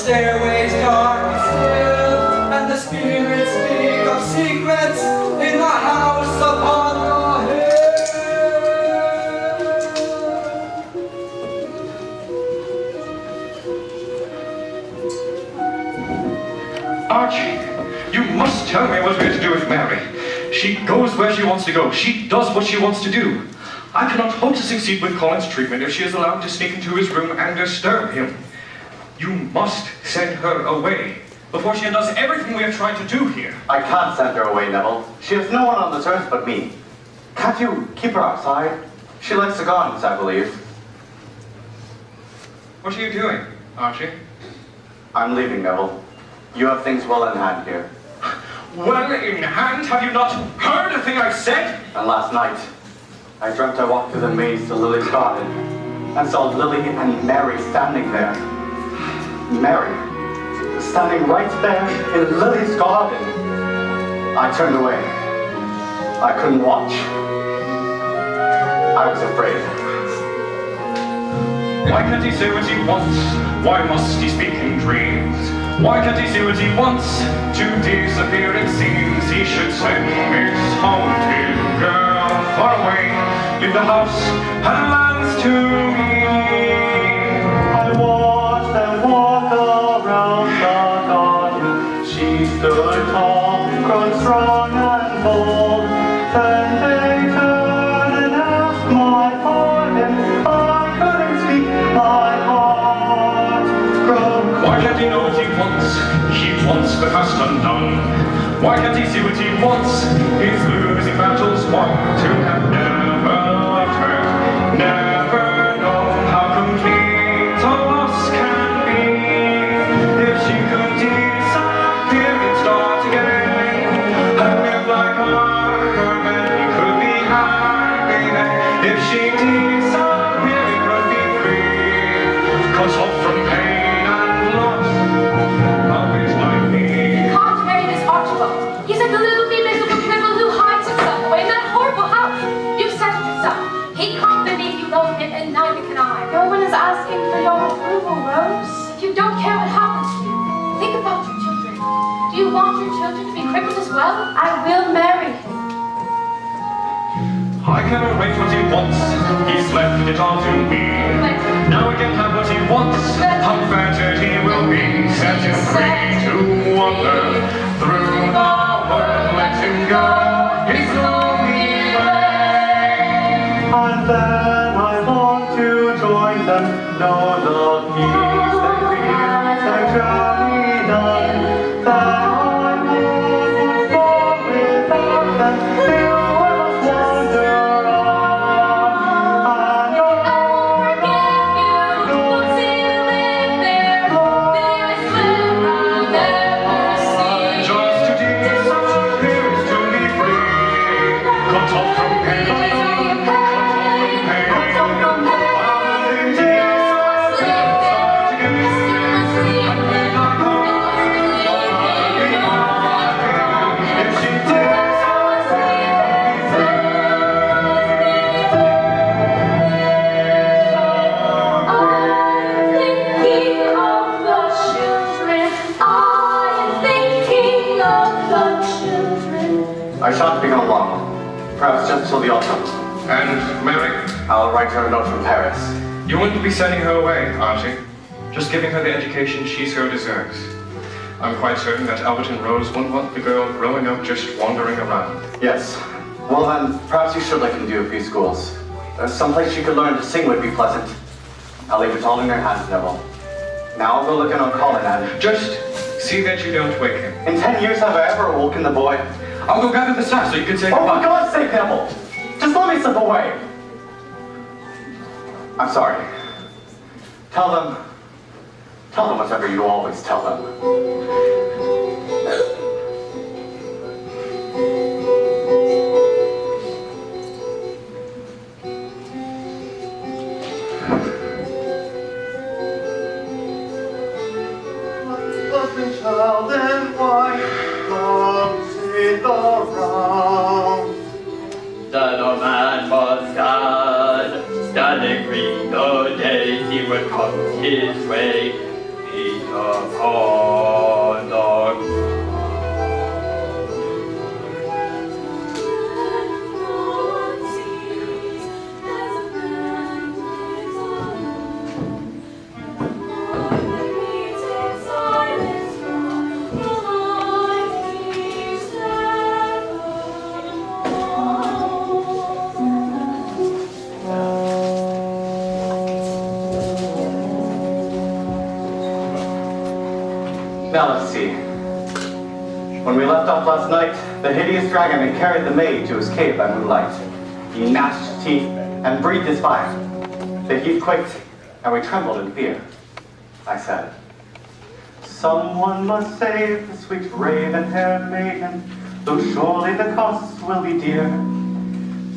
stairways dark and still, and the spirits speak of secrets in the house upon the hill. Archie, you must tell me what we're to do with Mary. She goes where she wants to go. She does what she wants to do. I cannot hope to succeed with Colin's treatment if she is allowed to sneak into his room and disturb him. You must send her away before she undoes everything we have tried to do here. I can't send her away, Neville. She has no one on this earth but me. Can't you keep her outside? She likes the gardens, I believe. What are you doing, Archie? I'm leaving, Neville. You have things well in hand here. Well in hand? Have you not heard a thing I've said? And last night, I dreamt I walked through the maze to Lily's garden and saw Lily and Mary standing there. Mary, standing right there in Lily's garden. I turned away. I couldn't watch. I was afraid. Why can't he say what he wants? Why must he speak in dreams? Why can't he see what he wants? To disappear it seems he should send his haunted girl far away. Leave the house and lands to me. I watched them walk around the garden. She stood tall, grown strong and bold. Then they turned and asked my pardon. I couldn't speak, my heart broke. Why can't he know what he wants? He wants the past undone. Why can't he see what he wants? His losing battles won to have never loved her, never known how complete a loss can be. If she could disappear and start again, and live like her, then he could be happy then. If she disappeared, he could be free, cut off from pain and loss. Always like me. You can't marry this Archibald. He's a gloomy, miserable cripple who hides himself away in that horrible house. You've said it yourself. He can't believe you love him, and neither can I. No one is asking for your approval, Rose. If you don't care what happens to you, think about your children. Do you want your children to be crippled as well? I will marry him. I can arrange what he wants. He's left it all to me. Now he can have what he wants. Unfettered he will be. Set him free to wander through the world. Let him go his lonely way. And then I long to join them, know the peace they feel, their journey done. Then I must go without them, till I must wander on. And Just to disappear is to be free. Cut off from pain. I shan't be gone long. Perhaps just till the autumn. And Mary, I'll write her a note from Paris. you wouldn't be sending her away, Archie. Just giving her the education she so deserves. I'm quite certain that Albert and Rose wouldn't want the girl growing up just wandering around. Yes. Well then, perhaps you should look into a few schools. Someplace she could learn to sing would be pleasant. I'll leave it all in your hands, Neville. Now I'll go look in on Colin and... Just see that you don't wake him. In 10 years have I ever woken the boy? I'll go gather the staff so you can say Oh, goodbye. for God's sake, Neville! Just let me slip away! I'm sorry. Tell them whatever you always tell them. Lovely child in white comes in the round. The old man was standing green the days he would come his way. Peter on the Now let's see. When we left off last night, the hideous dragon had carried the maid to his cave by moonlight. He gnashed his teeth and breathed his fire. The heath quaked, and we trembled in fear. I said, "Someone must save the sweet raven-haired maiden, though surely the costs will be dear."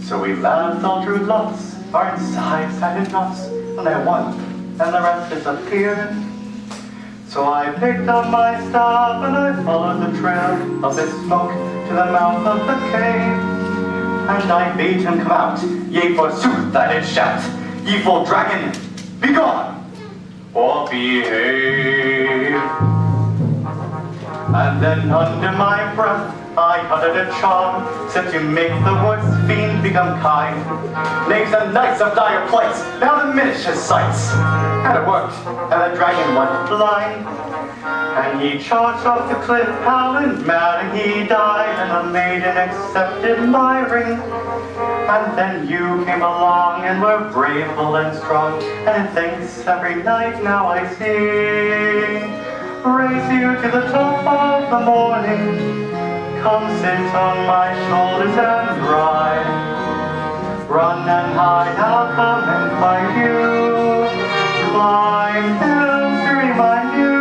So we lads all drew lots, our insides had in knots, and I won, and the rest disappeared. So I picked up my staff and I followed the trail of this smoke to the mouth of the cave. And I bade him come out, yea forsooth I did shout, "Ye foul dragon, be gone, or behave." And then under my breath I uttered a charm, set to make the worst fiend become kind. Knaves and knights of dire plights, now diminish his sights. And it worked, and the dragon went blind. And he charged off the cliff, howling mad, and he died, and the maiden accepted my ring. And then you came along, and were brave, full, and strong, and thanks every night now I sing. Raise you to the top of the morning, come sit on my shoulders and ride. Run and hide, I'll come and find you. Climb hills to remind you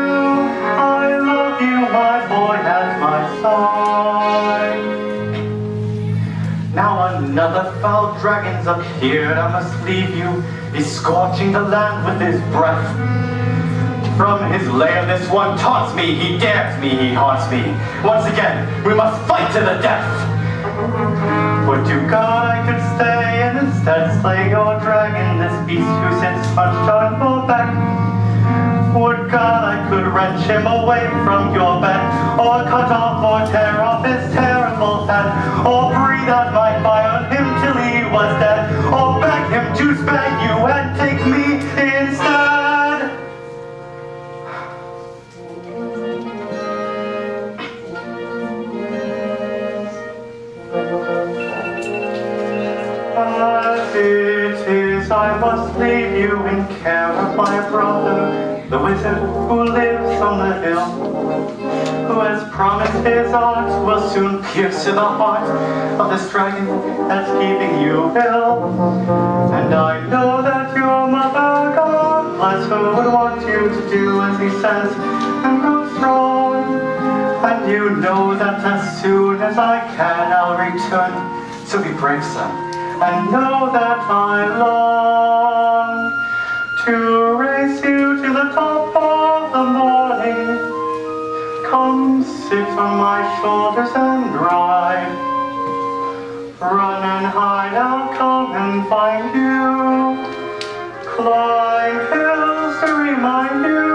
I love you, my boy, at my side. Now another foul dragon's appeared, I must leave you. He's scorching the land with his breath. From his lair this one taunts me, he dares me, he haunts me. Once again, we must fight to the death. Would to God I could stay and instead slay your dragon, this beast who sits hunched on your back. Would God I could wrench him away from your bed, or cut off or tear off his terrible head, or breathe out my fire on him till he was dead, or beg him to spare you and take me instead. As it is, I must leave you in care of my brother, the wizard who lives on the hill, who has promised his art will soon pierce to the heart of this dragon that's keeping you ill. And I know that your mother, God bless her, would want you to do as he says and grow strong. And you know that as soon as I can I'll return, so be brave, son. And know that I long to race you to the top of the morning. Come sit on my shoulders and ride. Run and hide, I'll come and find you. Climb hills to remind you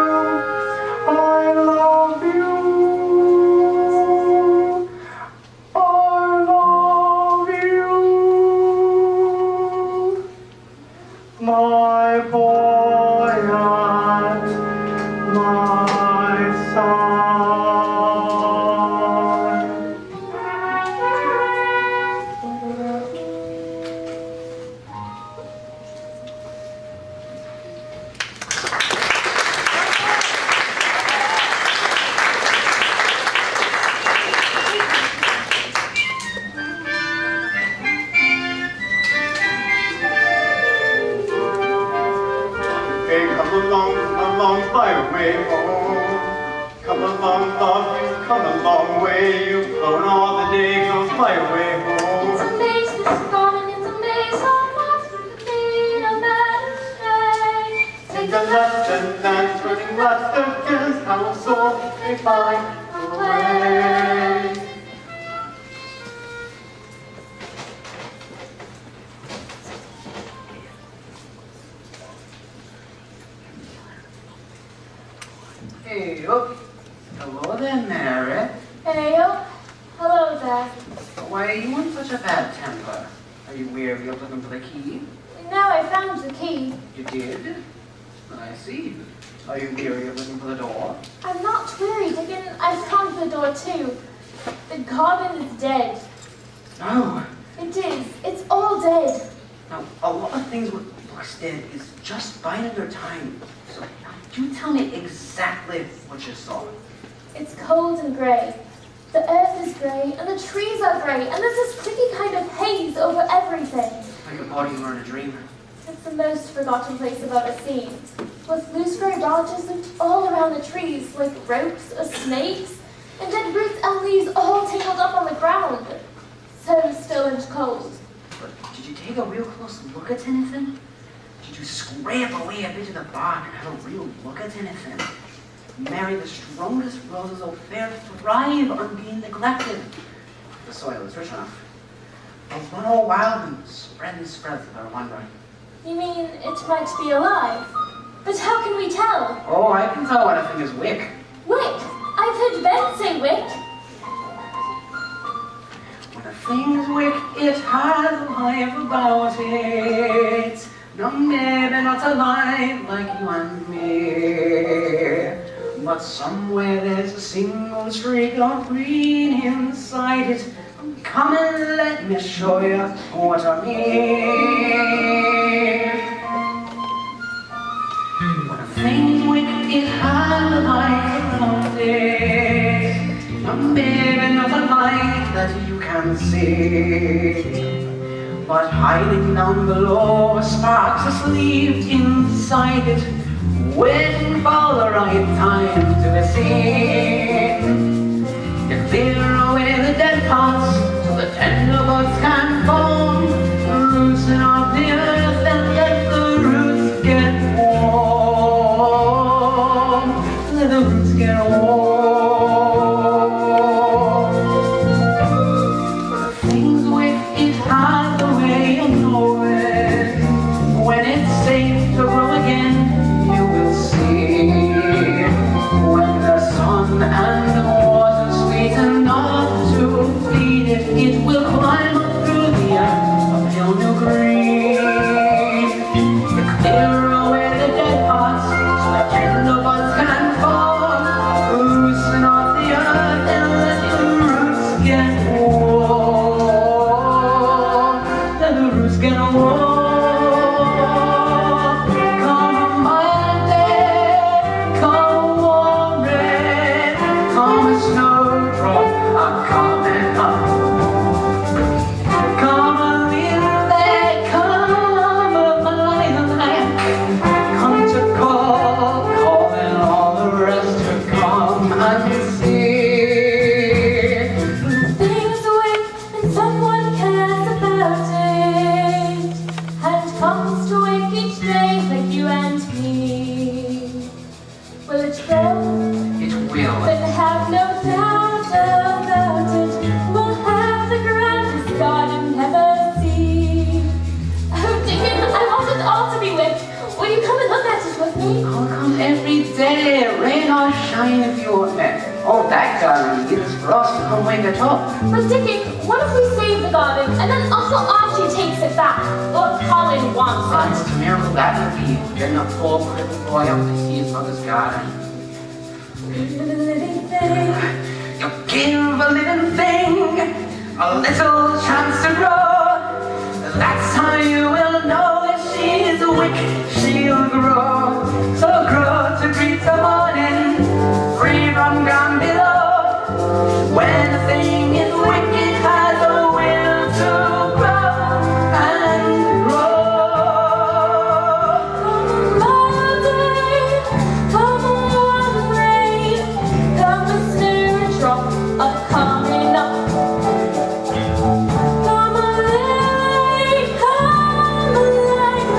I love you. My boy at my side. Along by way home. Come along, love, you've come a long way. You've flown all the day, come by way home. It's a maze that's gone and it's a maze of what could be a better day. Take a left and then turning left again, our soul may find a way. Hey, oh, hello there, Mary. Hey, oh, hello there. Why are you in such a bad temper? Are you weary of looking for the key? Now I found the key. You did? I see. Are you weary of looking for the door? I'm not weary, Dickon. I found the door too. The garden is dead. No. It is. It's all dead. Now, a lot of things what looks dead is just biding their time. So, now, you tell me exactly what you saw. It's cold and grey. The earth is grey, and the trees are grey, and there's this sticky kind of haze over everything. Like a body you were in a dream. It's the most forgotten place I've ever seen. With loose grey branches looped all around the trees, like ropes or snakes, and dead roots and leaves all tangled up on the ground. So still and cold. But did you take a real close look at anything? Did you scrape away a bit of the bark and have a real look at anything? Mary, the strongest roses of fair thrive on being neglected. The soil is rich enough. They'll run all wild and spread and spread without wondering. You mean it might be alive? But how can we tell? Oh, I can tell when a thing is wick. Wick! I've heard Ben say wick. When a thing is wick, it has a life about it. No, maybe not alive like you and me. But somewhere there's a single streak of green inside it. Come and let me show you what I mean. When a thing's wick, it has a life about it. And maybe not a light that you can see. But hiding down below, sparks asleep inside it, waiting for the right time to be seen. You clear away the dead parts so the tender buds can form, loosen up the earth and let the roots get warm. Let the roots get warm. But the things with it has the way of knowing when it's safe to grow again. You will see when the sun and the water sweet enough to feed it, it will climb up through the earth a pale new green. You clear away the dead parts so the tender buds can form, loosen off the earth and let the roots get warm. Let the roots get warm. Oh, that garden needs for us to come wake it up. But Dickon, what if we save the garden and then Uncle Archie takes it back? Or Colin wants it? It's a miracle that would be. Getting a poor crippled boy up to see his mother's garden. You give a living thing a little chance to grow. That's how you will know if she's weak, she'll grow. So grow to greet the morning, free from ground below. When a thing is wicked, has a will to grow and grow. Come on, rain, come a snare and drop of coming up. Come a lily, come a light,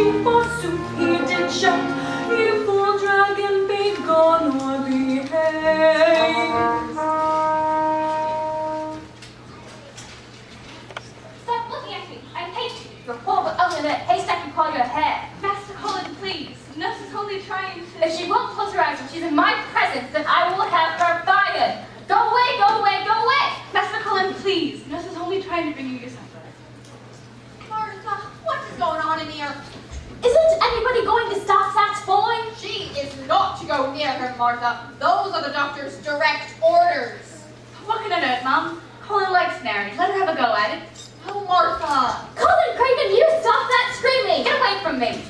she forsooth he did shout, "You fool dragon, be gone or behave." Stop looking at me. I hate you. You're horrible, ugly, that haystack you call your hair. Master Colin, please. Nurse is only trying to... If she won't close her eyes when she's in my presence, then I will have her fired. Go away, go away, go away. Master Colin, please. Nurse is only trying to bring you your supper. Martha, what is going on in here? Isn't anybody going to stop that boy? She is not to go near her, Martha. Those are the doctor's direct orders. What can I know, Mum? Colin likes Mary. Let her have a go at it. Oh, Martha. Colin Craven, you stop that screaming. Get away from me.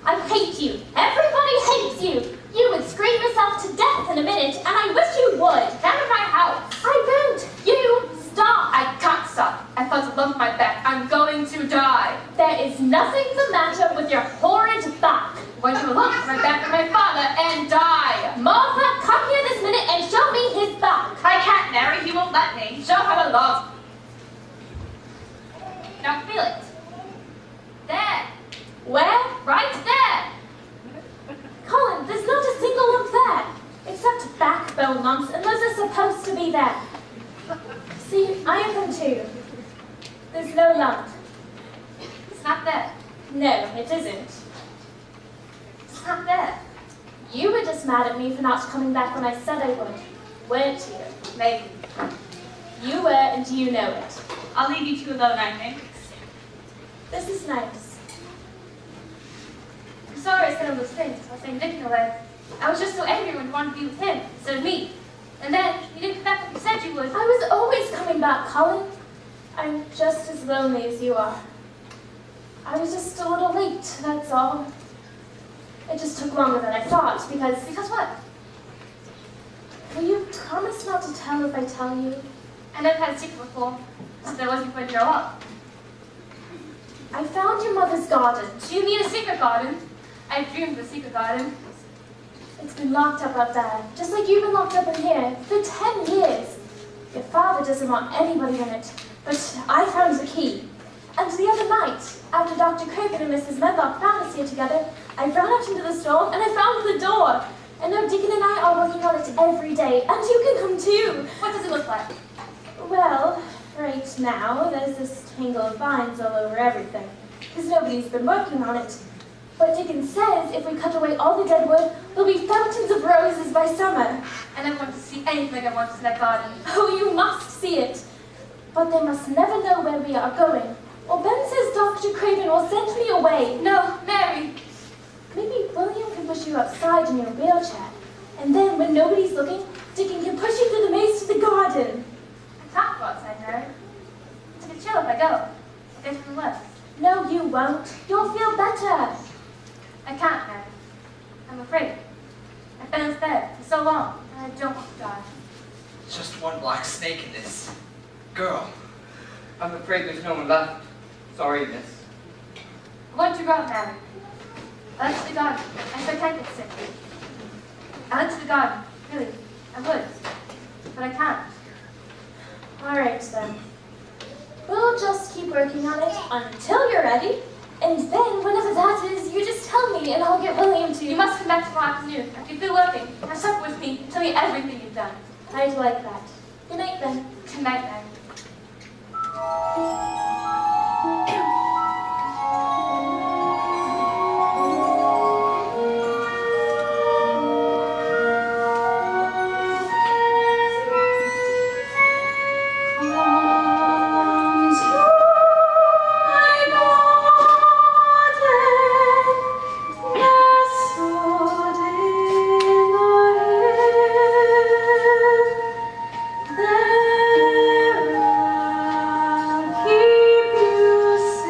I hate you. Everybody hates you. You would scream yourself to death in a minute, and I wish you would. Get out of my house. I won't. You stop. I can't stop. I felt a lump in my back. I'm going to die. There is nothing the matter with your horrid back. I'm going to lump my back at my father and die. Martha, come here this minute and show me his back. I can't, Mary. He won't let me. Show him a lump. Now feel it. There. Where? Right there. Colin, there's not a single lump there, except backbone lumps, and those are supposed to be there. See, I have them too. There's no lump. It's not there. No, it isn't. It's not there. You were just mad at me for not coming back when I said I would, weren't you? Maybe. You were, and you know it. I'll leave you two alone, I think. This is nice. I'm sorry I said all those things. I was saying Dick away. I was just so angry when you wanted to be with him instead of me. And then you didn't come back like you said you would. I was always coming back, Colin. I'm just as lonely as you are. I was just a little late, that's all. It just took longer than I thought, because... Because what? Will you promise not to tell if I tell you? I never had a secret before, so there wasn't going to grow up. I found your mother's garden. Do you mean a secret garden? I've dreamed of a secret garden. It's been locked up out there, just like you've been locked up in here for 10 years. Your father doesn't want anybody in it, but I found the key. And the other night, after Dr. Craven and Mrs. Medlock found us here together, I ran out into the storm and I found the door. And now Deacon and I are working on it every day, and you can come too. What does it look like? Well, right now, there's this tangle of vines all over everything, because nobody's been working on it. But Dickon says if we cut away all the dead wood, there'll be fountains of roses by summer. I never want to see anything I want in that garden. Oh, you must see it. But they must never know where we are going. Or Ben says Dr. Craven will send me away. No, Mary. Maybe William can push you outside in your wheelchair. And then, when nobody's looking, Dickon can push you through the maze to the garden. I can't go outside, Mary. It's a chill if I go. I'll get even worse. No, you won't. You'll feel better. I can't, Mary. I'm afraid. I've been in bed for so long, and I don't want to die. Just one black snake in this. Girl. I'm afraid there's no one left. Sorry, miss. I want to go out, Mary. I went to the garden. I said I can't get sick. I went to the garden. Really, I would. But I can't. All right, then. We'll just keep working on it until you're ready. And then, whenever that is, you just tell me and I'll get William to... You must come back tomorrow afternoon after you've been working. Have supper with me and tell me everything you've done. I'd like that. Good night, then. Good night, Mary. There I'll keep you safe.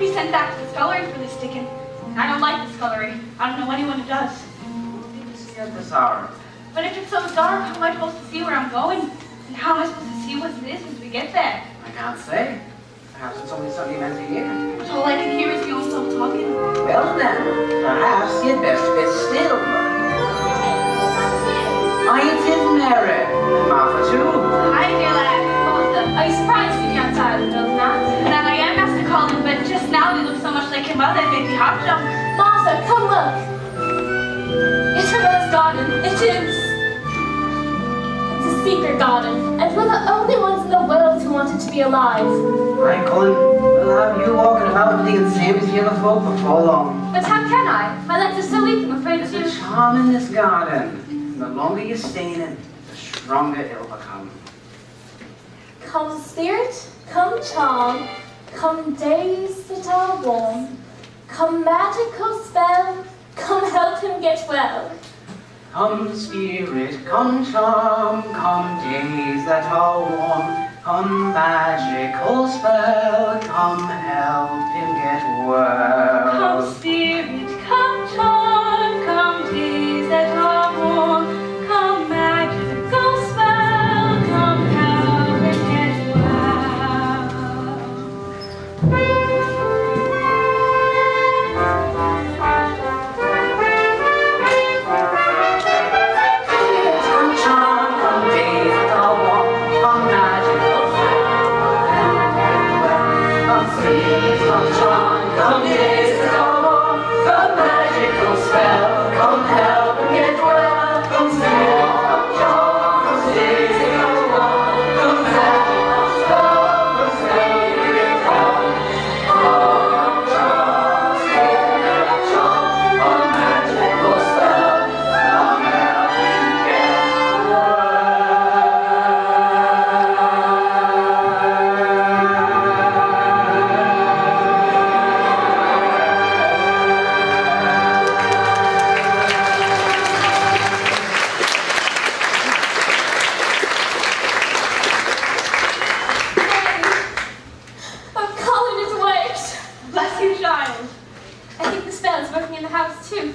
to be sent back to the scullery for this sticking. I don't like the scullery. I don't know anyone who does. This is at this hour. But if it's so dark, how am I supposed to see where I'm going? And how am I supposed to see what it is once we get there? I can't say. Perhaps it's only Sunday night a year. But all I can hear is your own self talking. Well then, perhaps you'd best be still. It is Mary. And Martha too. Hi, dear lad. Martha, are you surprised to be outside in the middle of the night? Now I am Master Colin, but just now they look so much like your mother, it made me hop jump. Martha, come look. It's her mother's garden. It is. It's a secret garden, and we're the only ones in the world who want it to be alive. Right, Colin. We'll have you walking about being the same as the other folk before long. But how can I? My legs are so weak, I'm afraid There's to. a charm in this garden. The longer you stay in it, the stronger it'll become. Come spirit, come charm, come days that are warm, come magical spell, come help him get well. Come spirit, come charm, come days that are warm, come magical spell, come help him get well. Come spirit, come charm, come days that are warm, come magical spell, come help him get well. Come charm, come days that are warm, come magical spell, come spirit, come charm, come days that are warm, come magical spell, come help him get well. Come spirit, come charm, come days that are warm, come magical spell, come help him get well. Come charm, spirit, charm, come magical spell, come help him get well. Oh, Colin is awake. Bless you, child. I think the spell is working in the house too.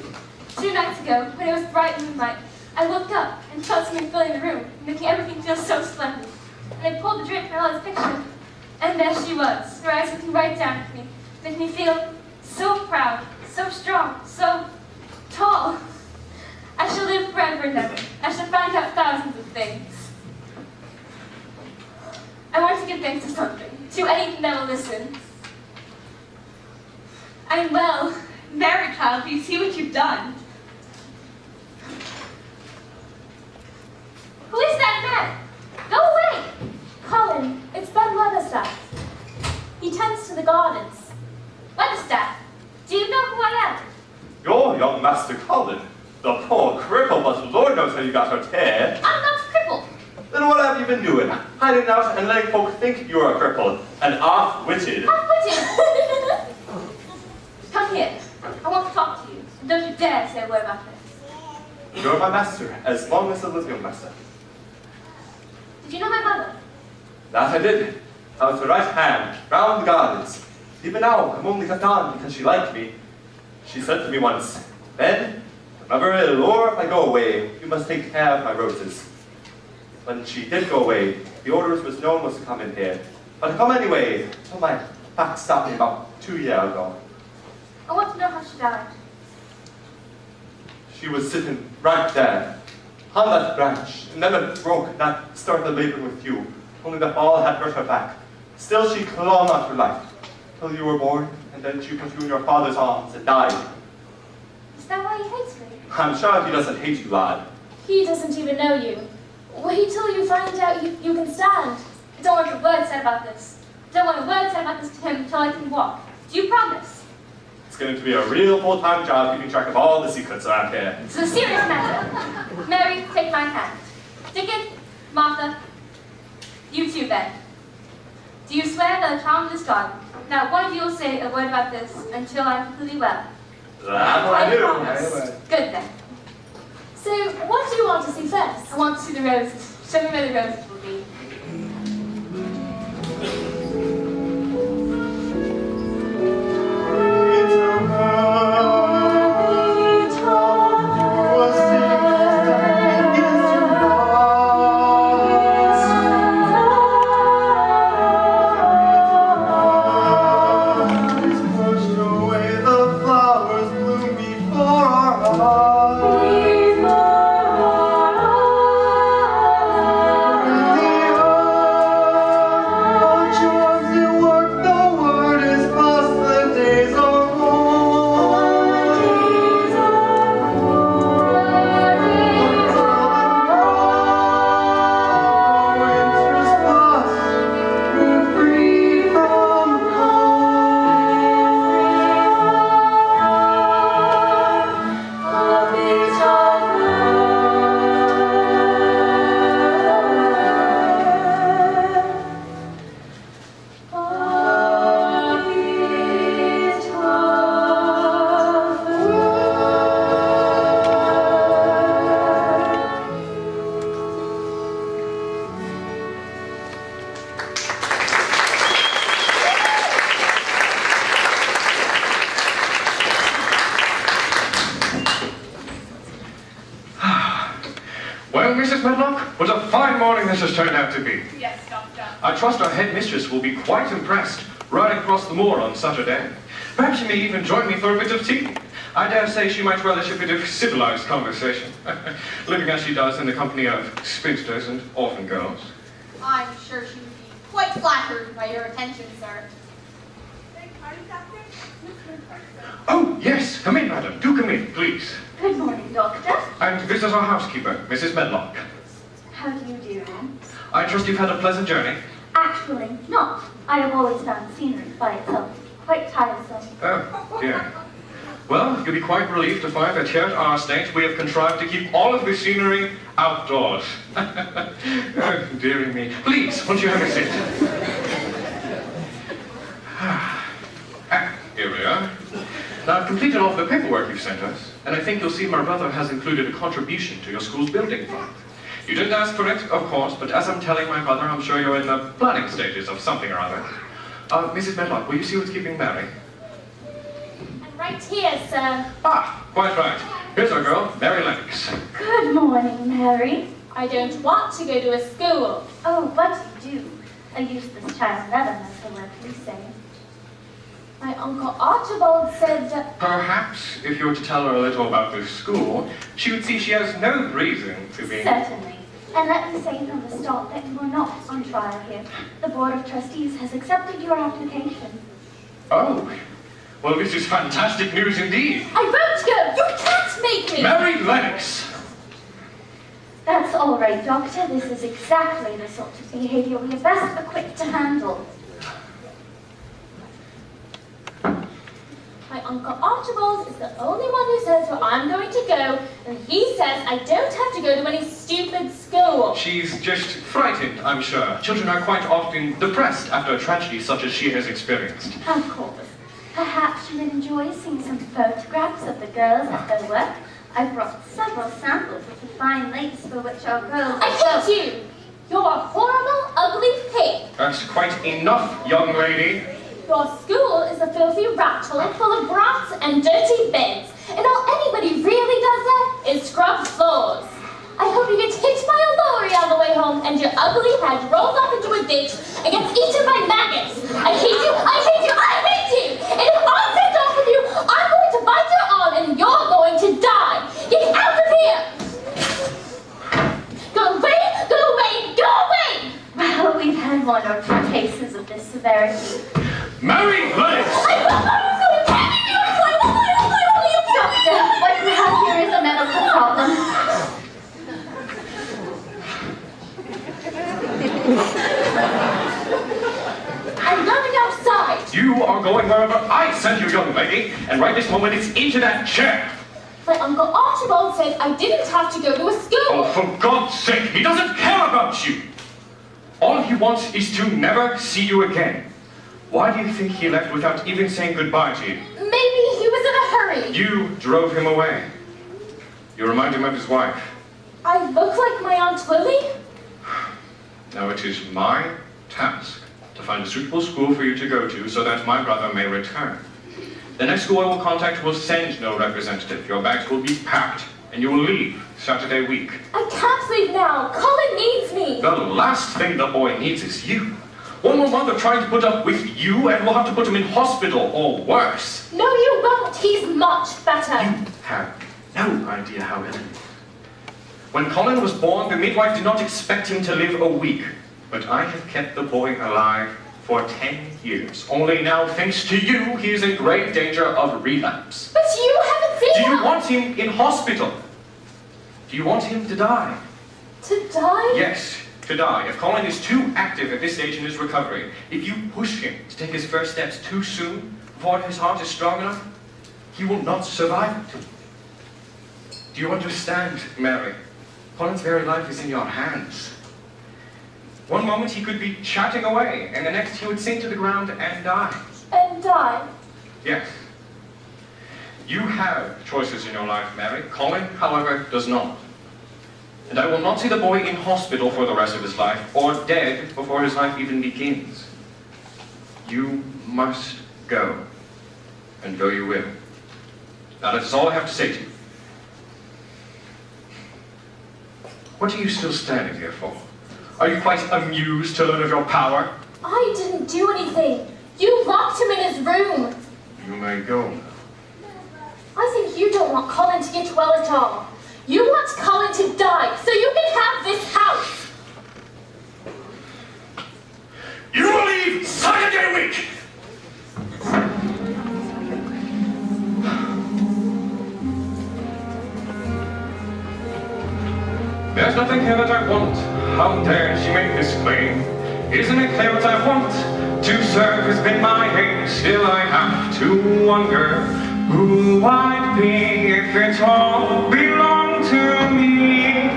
2 nights ago, when it was bright moonlight, I woke up and felt something filling the room, making everything feel so splendid. And I pulled the drapes from Ella's picture, and there she was, her eyes looking right down at me, making me feel so proud, so strong, so tall. I shall live forever and ever. I shall find out thousands of things. I want to give thanks to something, to anything that will listen. I'm well. Mary, child, do you see what you've done? Who is that man? Go away! Colin, it's Ben Weatherstaff. He tends to the gardens. Weatherstaff, do you know who I am? You're young Master Colin, the poor cripple, but Lord knows how you got her tear. I'm not crippled. Then what have you been doing? Hiding out and letting folk think you're a cripple and off-witted. Off-witted! Come here. I want to talk to you. Don't you dare say a word about this. You're my master, as long as I was your master. Did you know my mother? That I did. I was her right hand, round the gardens. Even now, I'm only kept on because she liked me. She said to me once, Ben, if I'm ever ill or if I go away, you must take care of my roses. When she did go away, the orders was no one was to come in here. But I come anyway, until my back stopped me about 2 years ago. I want to know how she died. She was sitting right there, on that branch, and then it broke, and that started laboring with you. Only the fall had hurt her back. Still she clung on to life, till you were born, and then she put you in your father's arms and died. Is that why he hates me? I'm sure he doesn't hate you, lad. He doesn't even know you. Wait till you find out you can stand. I don't want a word said about this. Don't want a word said about this to him until I can walk. Do you promise? It's going to be a real full-time job keeping track of all the secrets around here. It's a serious matter. Mary, take my hand. Dickon, Martha, you too, Ben. Do you swear that the charm is gone? Now, one of you will say a word about this until I'm completely well. That I do. Promise. Good then. So, what do you want to see first? I want to see the roses. Show me where the roses will be. Mrs. Medlock? What a fine morning this has turned out to be. Yes, Doctor. I trust our headmistress will be quite impressed riding across the moor on Saturday. Perhaps she may even join me for a bit of tea. I dare say she might relish a bit of civilized conversation, living as she does in the company of spinsters and orphan girls. I'm sure she would be quite flattered by your attention, sir. Oh, yes, come in, madam. Do come in, please. Good morning, Doctor. And this is our housekeeper, Mrs. Medlock. How do you do? I trust you've had a pleasant journey. Actually, not. I have always found scenery by itself quite tiresome. Oh, dear. Well, you'll be quite relieved to find that here at our estate we have contrived to keep all of the scenery outdoors. Oh, dearie me. Please, won't you have a seat? Here we are. Now, I've completed all of the paperwork you've sent us, and I think you'll see my brother has included a contribution to your school's building fund. You didn't ask for it, of course, but as I'm telling my brother, I'm sure you're in the planning stages of something or other. Mrs. Medlock, will you see what's keeping Mary? I'm right here, sir. Ah, quite right. Here's our girl, Mary Lennox. Good morning, Mary. I don't want to go to a school. Oh, but you do. A useless child never knows the word we say. My Uncle Archibald said that... Perhaps, if you were to tell her a little about this school, she would see she has no reason to be... Certainly. And let me say from the start that you are not on trial here. The Board of Trustees has accepted your application. Oh, well, this is fantastic news indeed. I won't go! You can't make me! Mary Lennox! That's all right, Doctor. This is exactly the sort of behavior we are best equipped to handle. My Uncle Archibald is the only one who says where I'm going to go, and he says I don't have to go to any stupid school. She's just frightened, I'm sure. Children are quite often depressed after a tragedy such as she has experienced. Of course. Perhaps you would enjoy seeing some photographs of the girls at their work. I've brought several samples of the fine lace for which our girls... I hate you! You're a horrible, ugly pig. That's quite enough, young lady. Your school is a filthy rat hole full of brats and dirty beds, and all anybody really does there is scrub floors. I hope you get hit by a lorry on the way home and your ugly head rolls up into a ditch and gets eaten by maggots. I hate you, I hate you, I hate you! And if I'm picked off with you, I'm going to bite your arm and you're going to die! Get out of here! Go away, go away, go away! Well, we've had one or two cases of this severity. Mary Lennox! Doctor, what you have here is a medical problem. I'm going outside. You are going wherever I send you, young lady, and right this moment it's into that chair. My Uncle Archibald said I didn't have to go to a school. Oh, for God's sake, he doesn't care about you. All he wants is to never see you again. Why do you think he left without even saying goodbye to you? Maybe he was in a hurry. You drove him away. You remind him of his wife. I look like my Aunt Lily? Now it is my task to find a suitable school for you to go to so that my brother may return. The next school I will contact will send no representative. Your bags will be packed, and you will leave Saturday week. I can't leave now. Colin needs me. The last thing the boy needs is you. One more month of trying to put up with you, and we'll have to put him in hospital, or worse. No, you won't. He's much better. You have no idea how ill. When Colin was born, the midwife did not expect him to live a week. But I have kept the boy alive for 10 years. Only now, thanks to you, he is in grave danger of relapse. But you haven't seen him. Do you want him in hospital? Do you want him to die? To die? Yes, to die. If Colin is too active at this stage in his recovery, if you push him to take his first steps too soon, before his heart is strong enough, he will not survive it. Do you understand, Mary? Colin's very life is in your hands. One moment he could be chatting away, and the next he would sink to the ground and die. And die? Yes. You have choices in your life, Mary. Colin, however, does not. And I will not see the boy in hospital for the rest of his life, or dead before his life even begins. You must go. And go you will. Now that is all I have to say to you. What are you still standing here for? Are you quite amused to learn of your power? I didn't do anything. You locked him in his room. You may go now. I think you don't want Colin to get well at all. You want Colin to die so you can have this house. You will leave Saturday week! There's nothing here that I want. How dare she make this claim? Isn't it clear what I want? To serve has been my aim. Still I have to wonder who I'd be if it all belonged to me.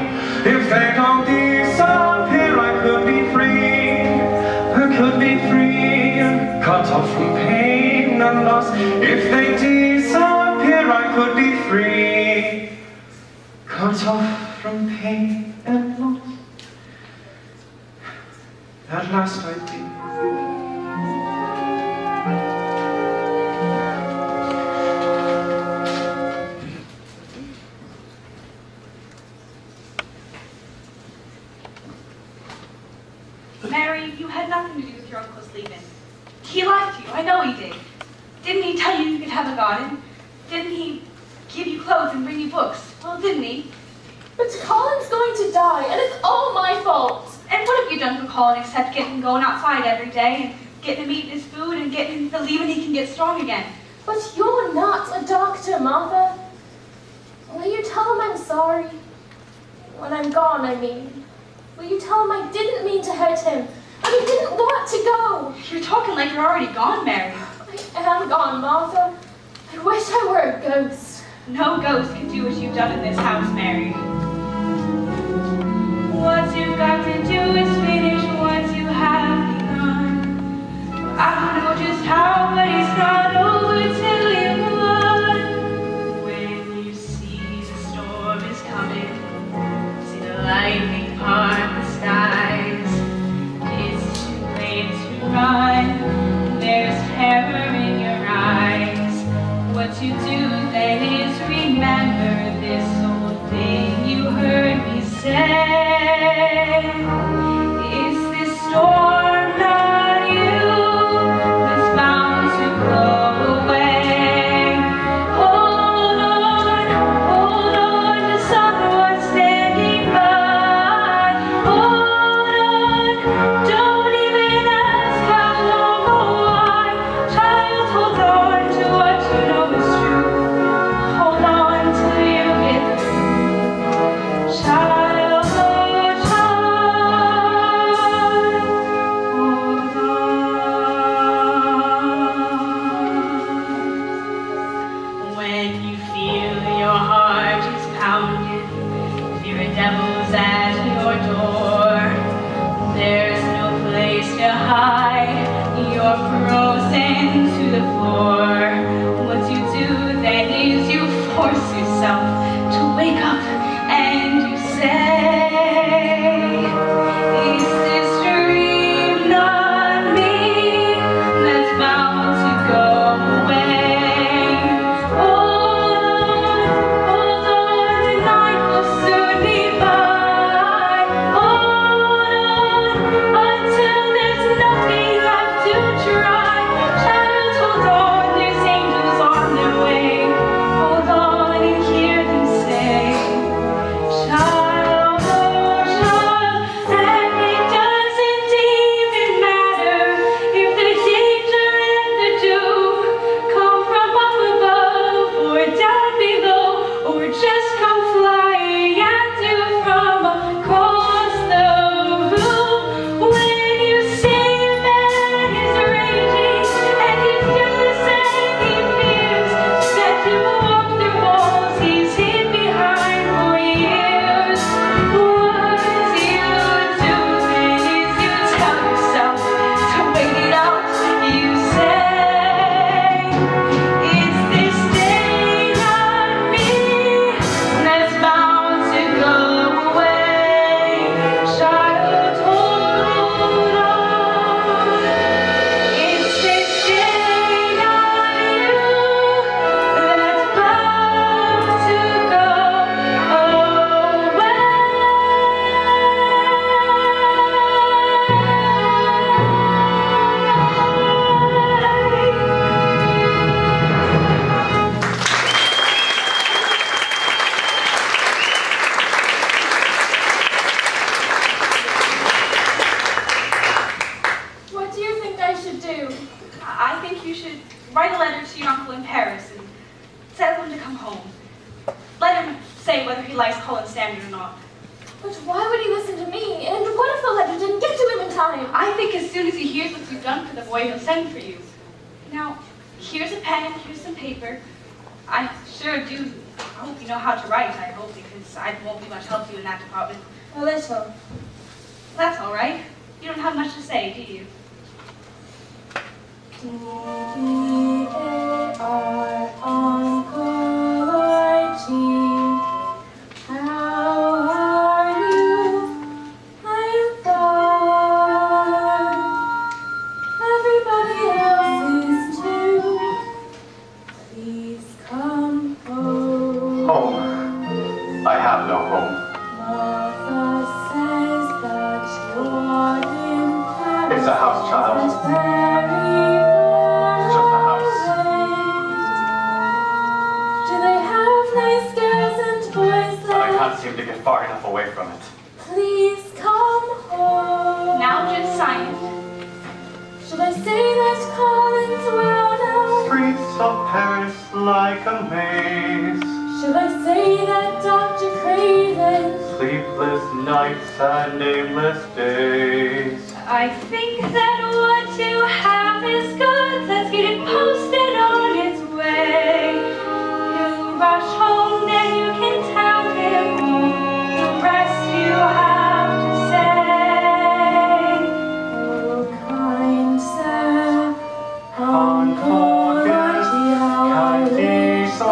If they don't disappear, I could be free. I could be free, cut off from pain and loss. If they disappear, I could be free, cut off from pain and loss. At last I'd be. Mary, you had nothing to do with your uncle's leaving. He lied to you, I know he did. Didn't he tell you you could have a garden? Didn't he give you clothes and bring you books? Well, didn't he? But Colin's going to die, and it's all my fault. And what have you done for Colin except getting him going outside every day and getting him eating his food and getting him believing he can get strong again? But you're not a doctor, Martha. Will you tell him I'm sorry? When I'm gone, I mean. Will you tell him I didn't mean to hurt him? I didn't want to go. You're talking like you're already gone, Mary. I am gone, Martha. I wish I were a ghost. No ghost can do what you've done in this house, Mary. What you've got to do is finish what you have begun. I don't know just how, but it's not over till you've won. When you see the storm is coming, see the lightning part the skies, it's too late to run. There's terror in your eyes. What you do then is remember this old thing you heard me say. It's this storm, not you, that's bound to blow away. Hold on to someone standing by. Hold on, don't even ask how long or why. Child, hold on to what you know is true. Hold on till you get through. Child, oh child, hold on. When you feel your heart is pounding, fear a devil's at your door. There's no place to hide, you're frozen to the floor. What you do then is you force yourself to wake up and you say, is this dream not me that's bound to go away? Hold on, the night will soon be by. Hold on, until there's nothing left to try. Child, hold on, there's likes Colin Standard or not. But why would he listen to me? And what if the letter didn't get to him in time? I think as soon as he hears what you've done for the boy, he'll send for you. Now, here's a pen, here's some paper. I sure do hope you know how to write, I hope, because I won't be much help to you in that department. A little. That's all right. You don't have much to say, do you? D-A-R, Uncle Archie. How are you? I'm fine. Everybody else is too. Please come home. Home. I have no home. Martha says that you're in Paris. It's a house, child. But very It's just a house. do they have nice girls and boys But I there? can't seem to get far enough away from it. Please come home. Now just sign it. Should I say that Colin's well now? Streets of Paris like a maze. Should I say that Dr. Craven? Sleepless nights and aimless days. I think that what you have is good. Let's get it posted on its way. You rush home, then you can tell him the rest you have to say. Oh, kind sir, Uncle Archie, how I Can't wish be so that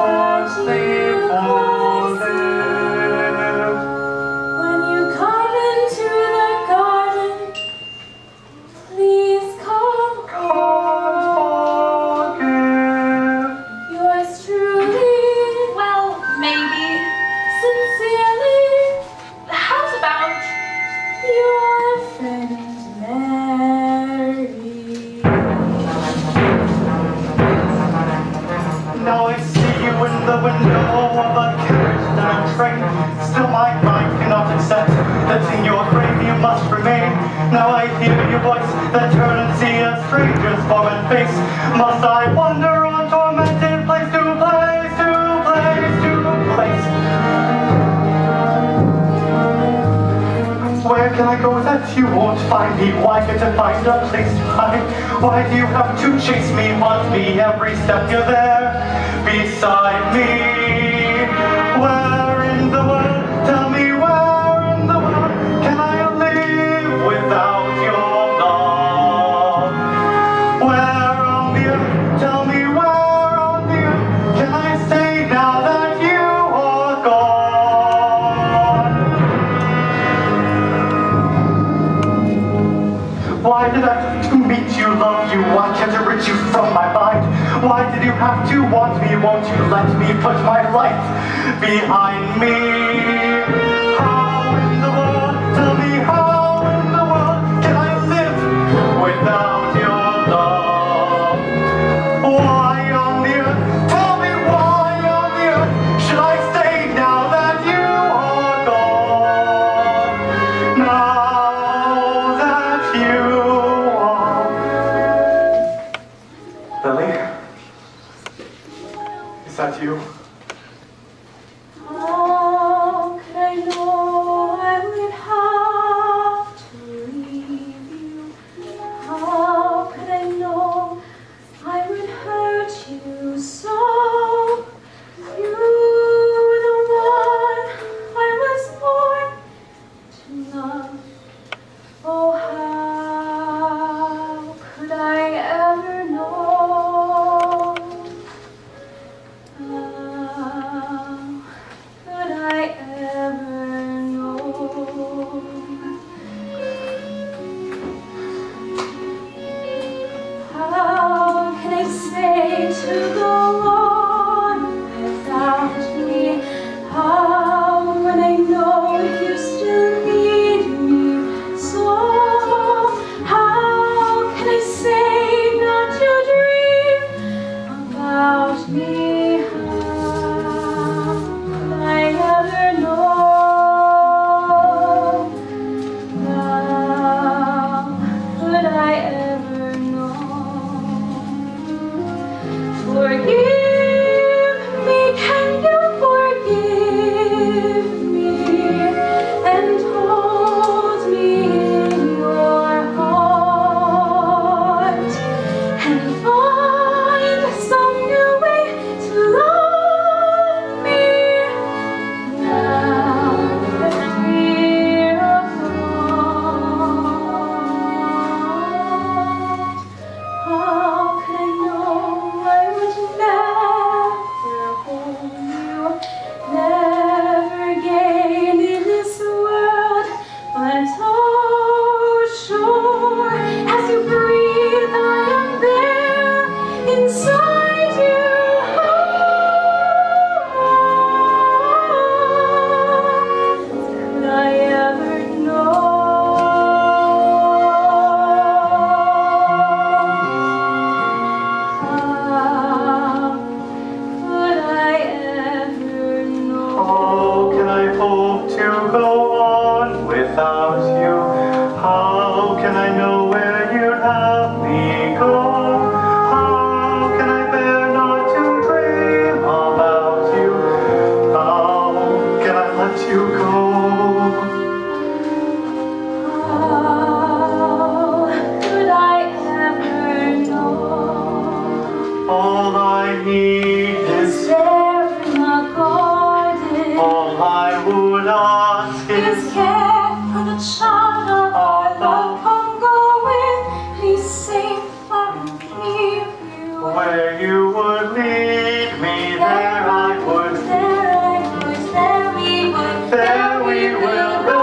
you could sleep. when you come into the garden, please come home. Yours truly, Well, maybe. sincerely, How's about? your friend Mary. Now I see you in the window of a carriage and a train. Still my mind cannot accept that in your grave you must remain. Now I hear your voice that turn and see a stranger's foreign face. Must I wander on tormented place to place to place to place? Where can I go that you won't find me? Why can't I find a place to hide? Why do you have to chase me, haunt me every step you're there beside me? Where in the world, tell me where in the world can I live without your love? Where on the earth, tell me where on the earth can I stay now that you are gone? Why did I have to meet you, love you? Why can't I rid you from my mind? Why did you have to want me? Won't you let me put my life behind me? How in the world, tell me how in the world can I live without your love? Why on the earth, tell me why on the earth should I stay now that you are gone? Now that you are. Lily? Is that you? How could I know I would have to leave you? How could I know I would hurt you so? You, the one I was born to love. Oh, how could I ever know? How could I ever know? How can I say to go on without me? How when I know you still need me so? How can I say not to dream about me? How could I ever know? How could I ever know? Forgive me, can you forgive I need is there in the garden. all I would ask His is care for the child of our love. Come go with me safe and keep you. where you would lead me, there I would, there we will go.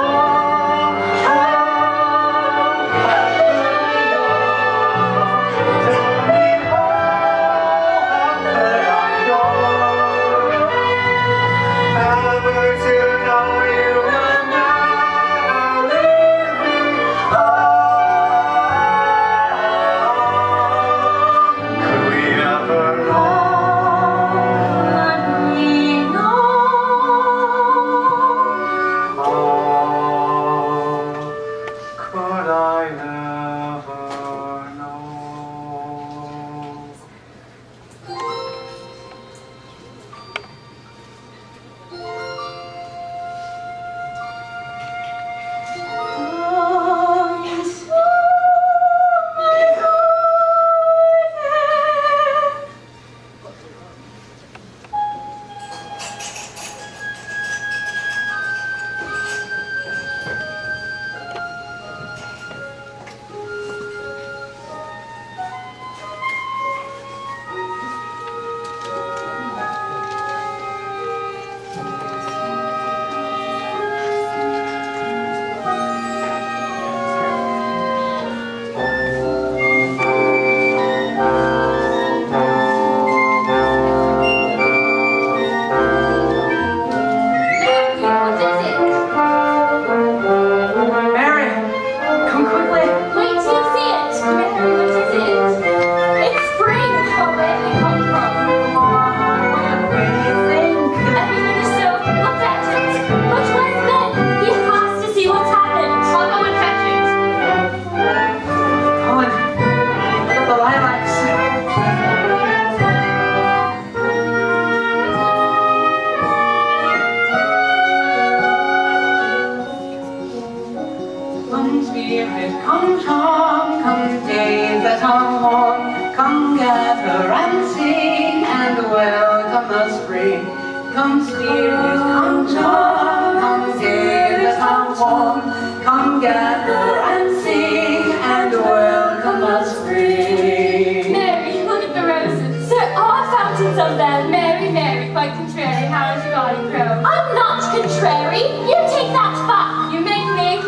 Come spirits, come John, come spirits, come home, come gather and sing and welcome the spring. Mary, look at the roses. There are fountains of them. Mary, Mary, quite contrary, how has your garden grown? I'm not contrary. You take that back. You make me.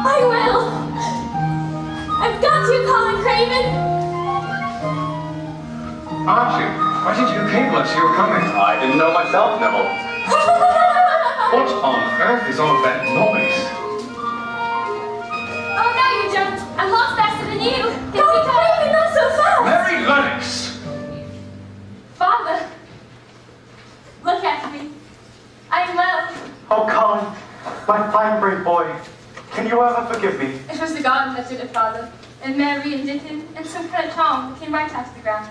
I will. I've got you, Colin Craven. Archie, why did you cable us you were coming? I didn't know myself, Neville. What on earth is all that noise? Oh, no, you don't. I'm lost faster than you. Colin Craven, not so fast. Mary Lennox! Father, look at me. I'm well. Oh, Colin, my fine brave boy. Can you ever forgive me? It was the garden that did it, Father. And Mary and Dickon and some kind of Tom came right out of the ground.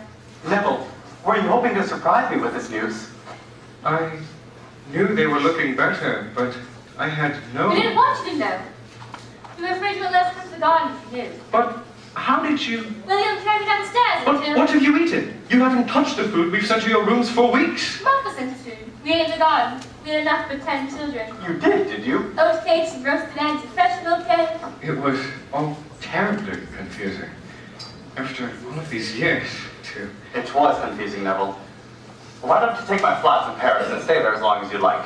Neville, were you hoping to surprise me with this news? I knew they were looking better, but I had no... We didn't want you to know. We were afraid you would let us come to the garden if you knew. But how did you... William carried me downstairs But what have you eaten? You haven't touched the food we've sent to your rooms for weeks. Mother sent us food. We ate in the garden. We had enough for 10 children. You did you? Oat cakes and roasted eggs and fresh milk cake. It was all terribly confusing. After all of these years, too. It was confusing, Neville. Why don't you take my flats in Paris and stay there as long as you like?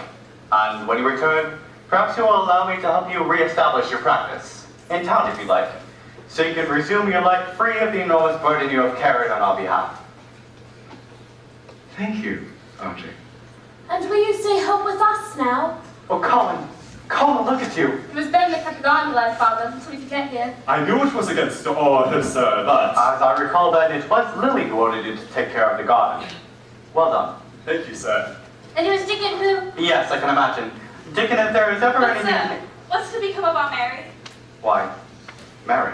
And when you return, perhaps you will allow me to help you re-establish your practice. In town, if you like. So you can resume your life free of the enormous burden you have carried on our behalf. Thank you, Archie. And will you stay home with us now? Oh, Colin, look at you. It was Ben that kept the garden alive, Father, until we could get here. I knew it was against orders, sir, but... As I recall, Ben, it was Lily who ordered you to take care of the garden. Well done. Thank you, sir. And it was Dickon who... Yes, I can imagine. Dickon, if there is ever anything... What's to become of our Mary? Why, Mary.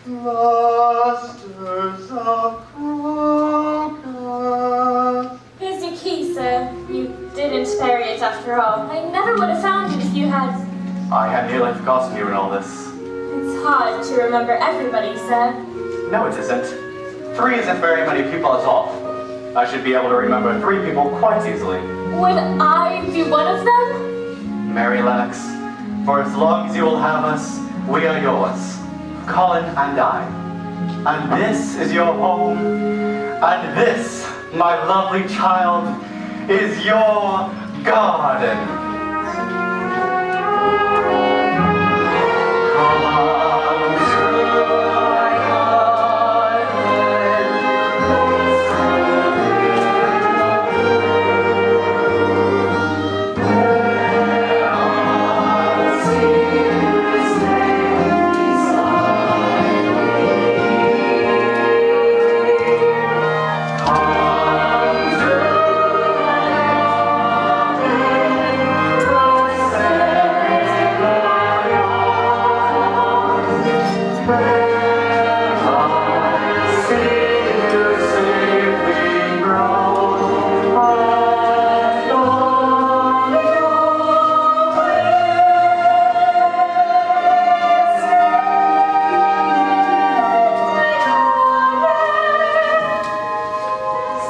Clusters of crocus. Here's your key, sir. You didn't bury it after all. I never would have found it if you had... I had nearly forgotten you in all this. It's hard to remember everybody, sir. No, it isn't. 3 isn't very many people at all. I should be able to remember 3 people quite easily. Would I be one of them? Mary Lennox, for as long as you will have us, we are yours, Colin and I. And this is your home, and this, my lovely child, is your garden.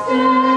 Stay.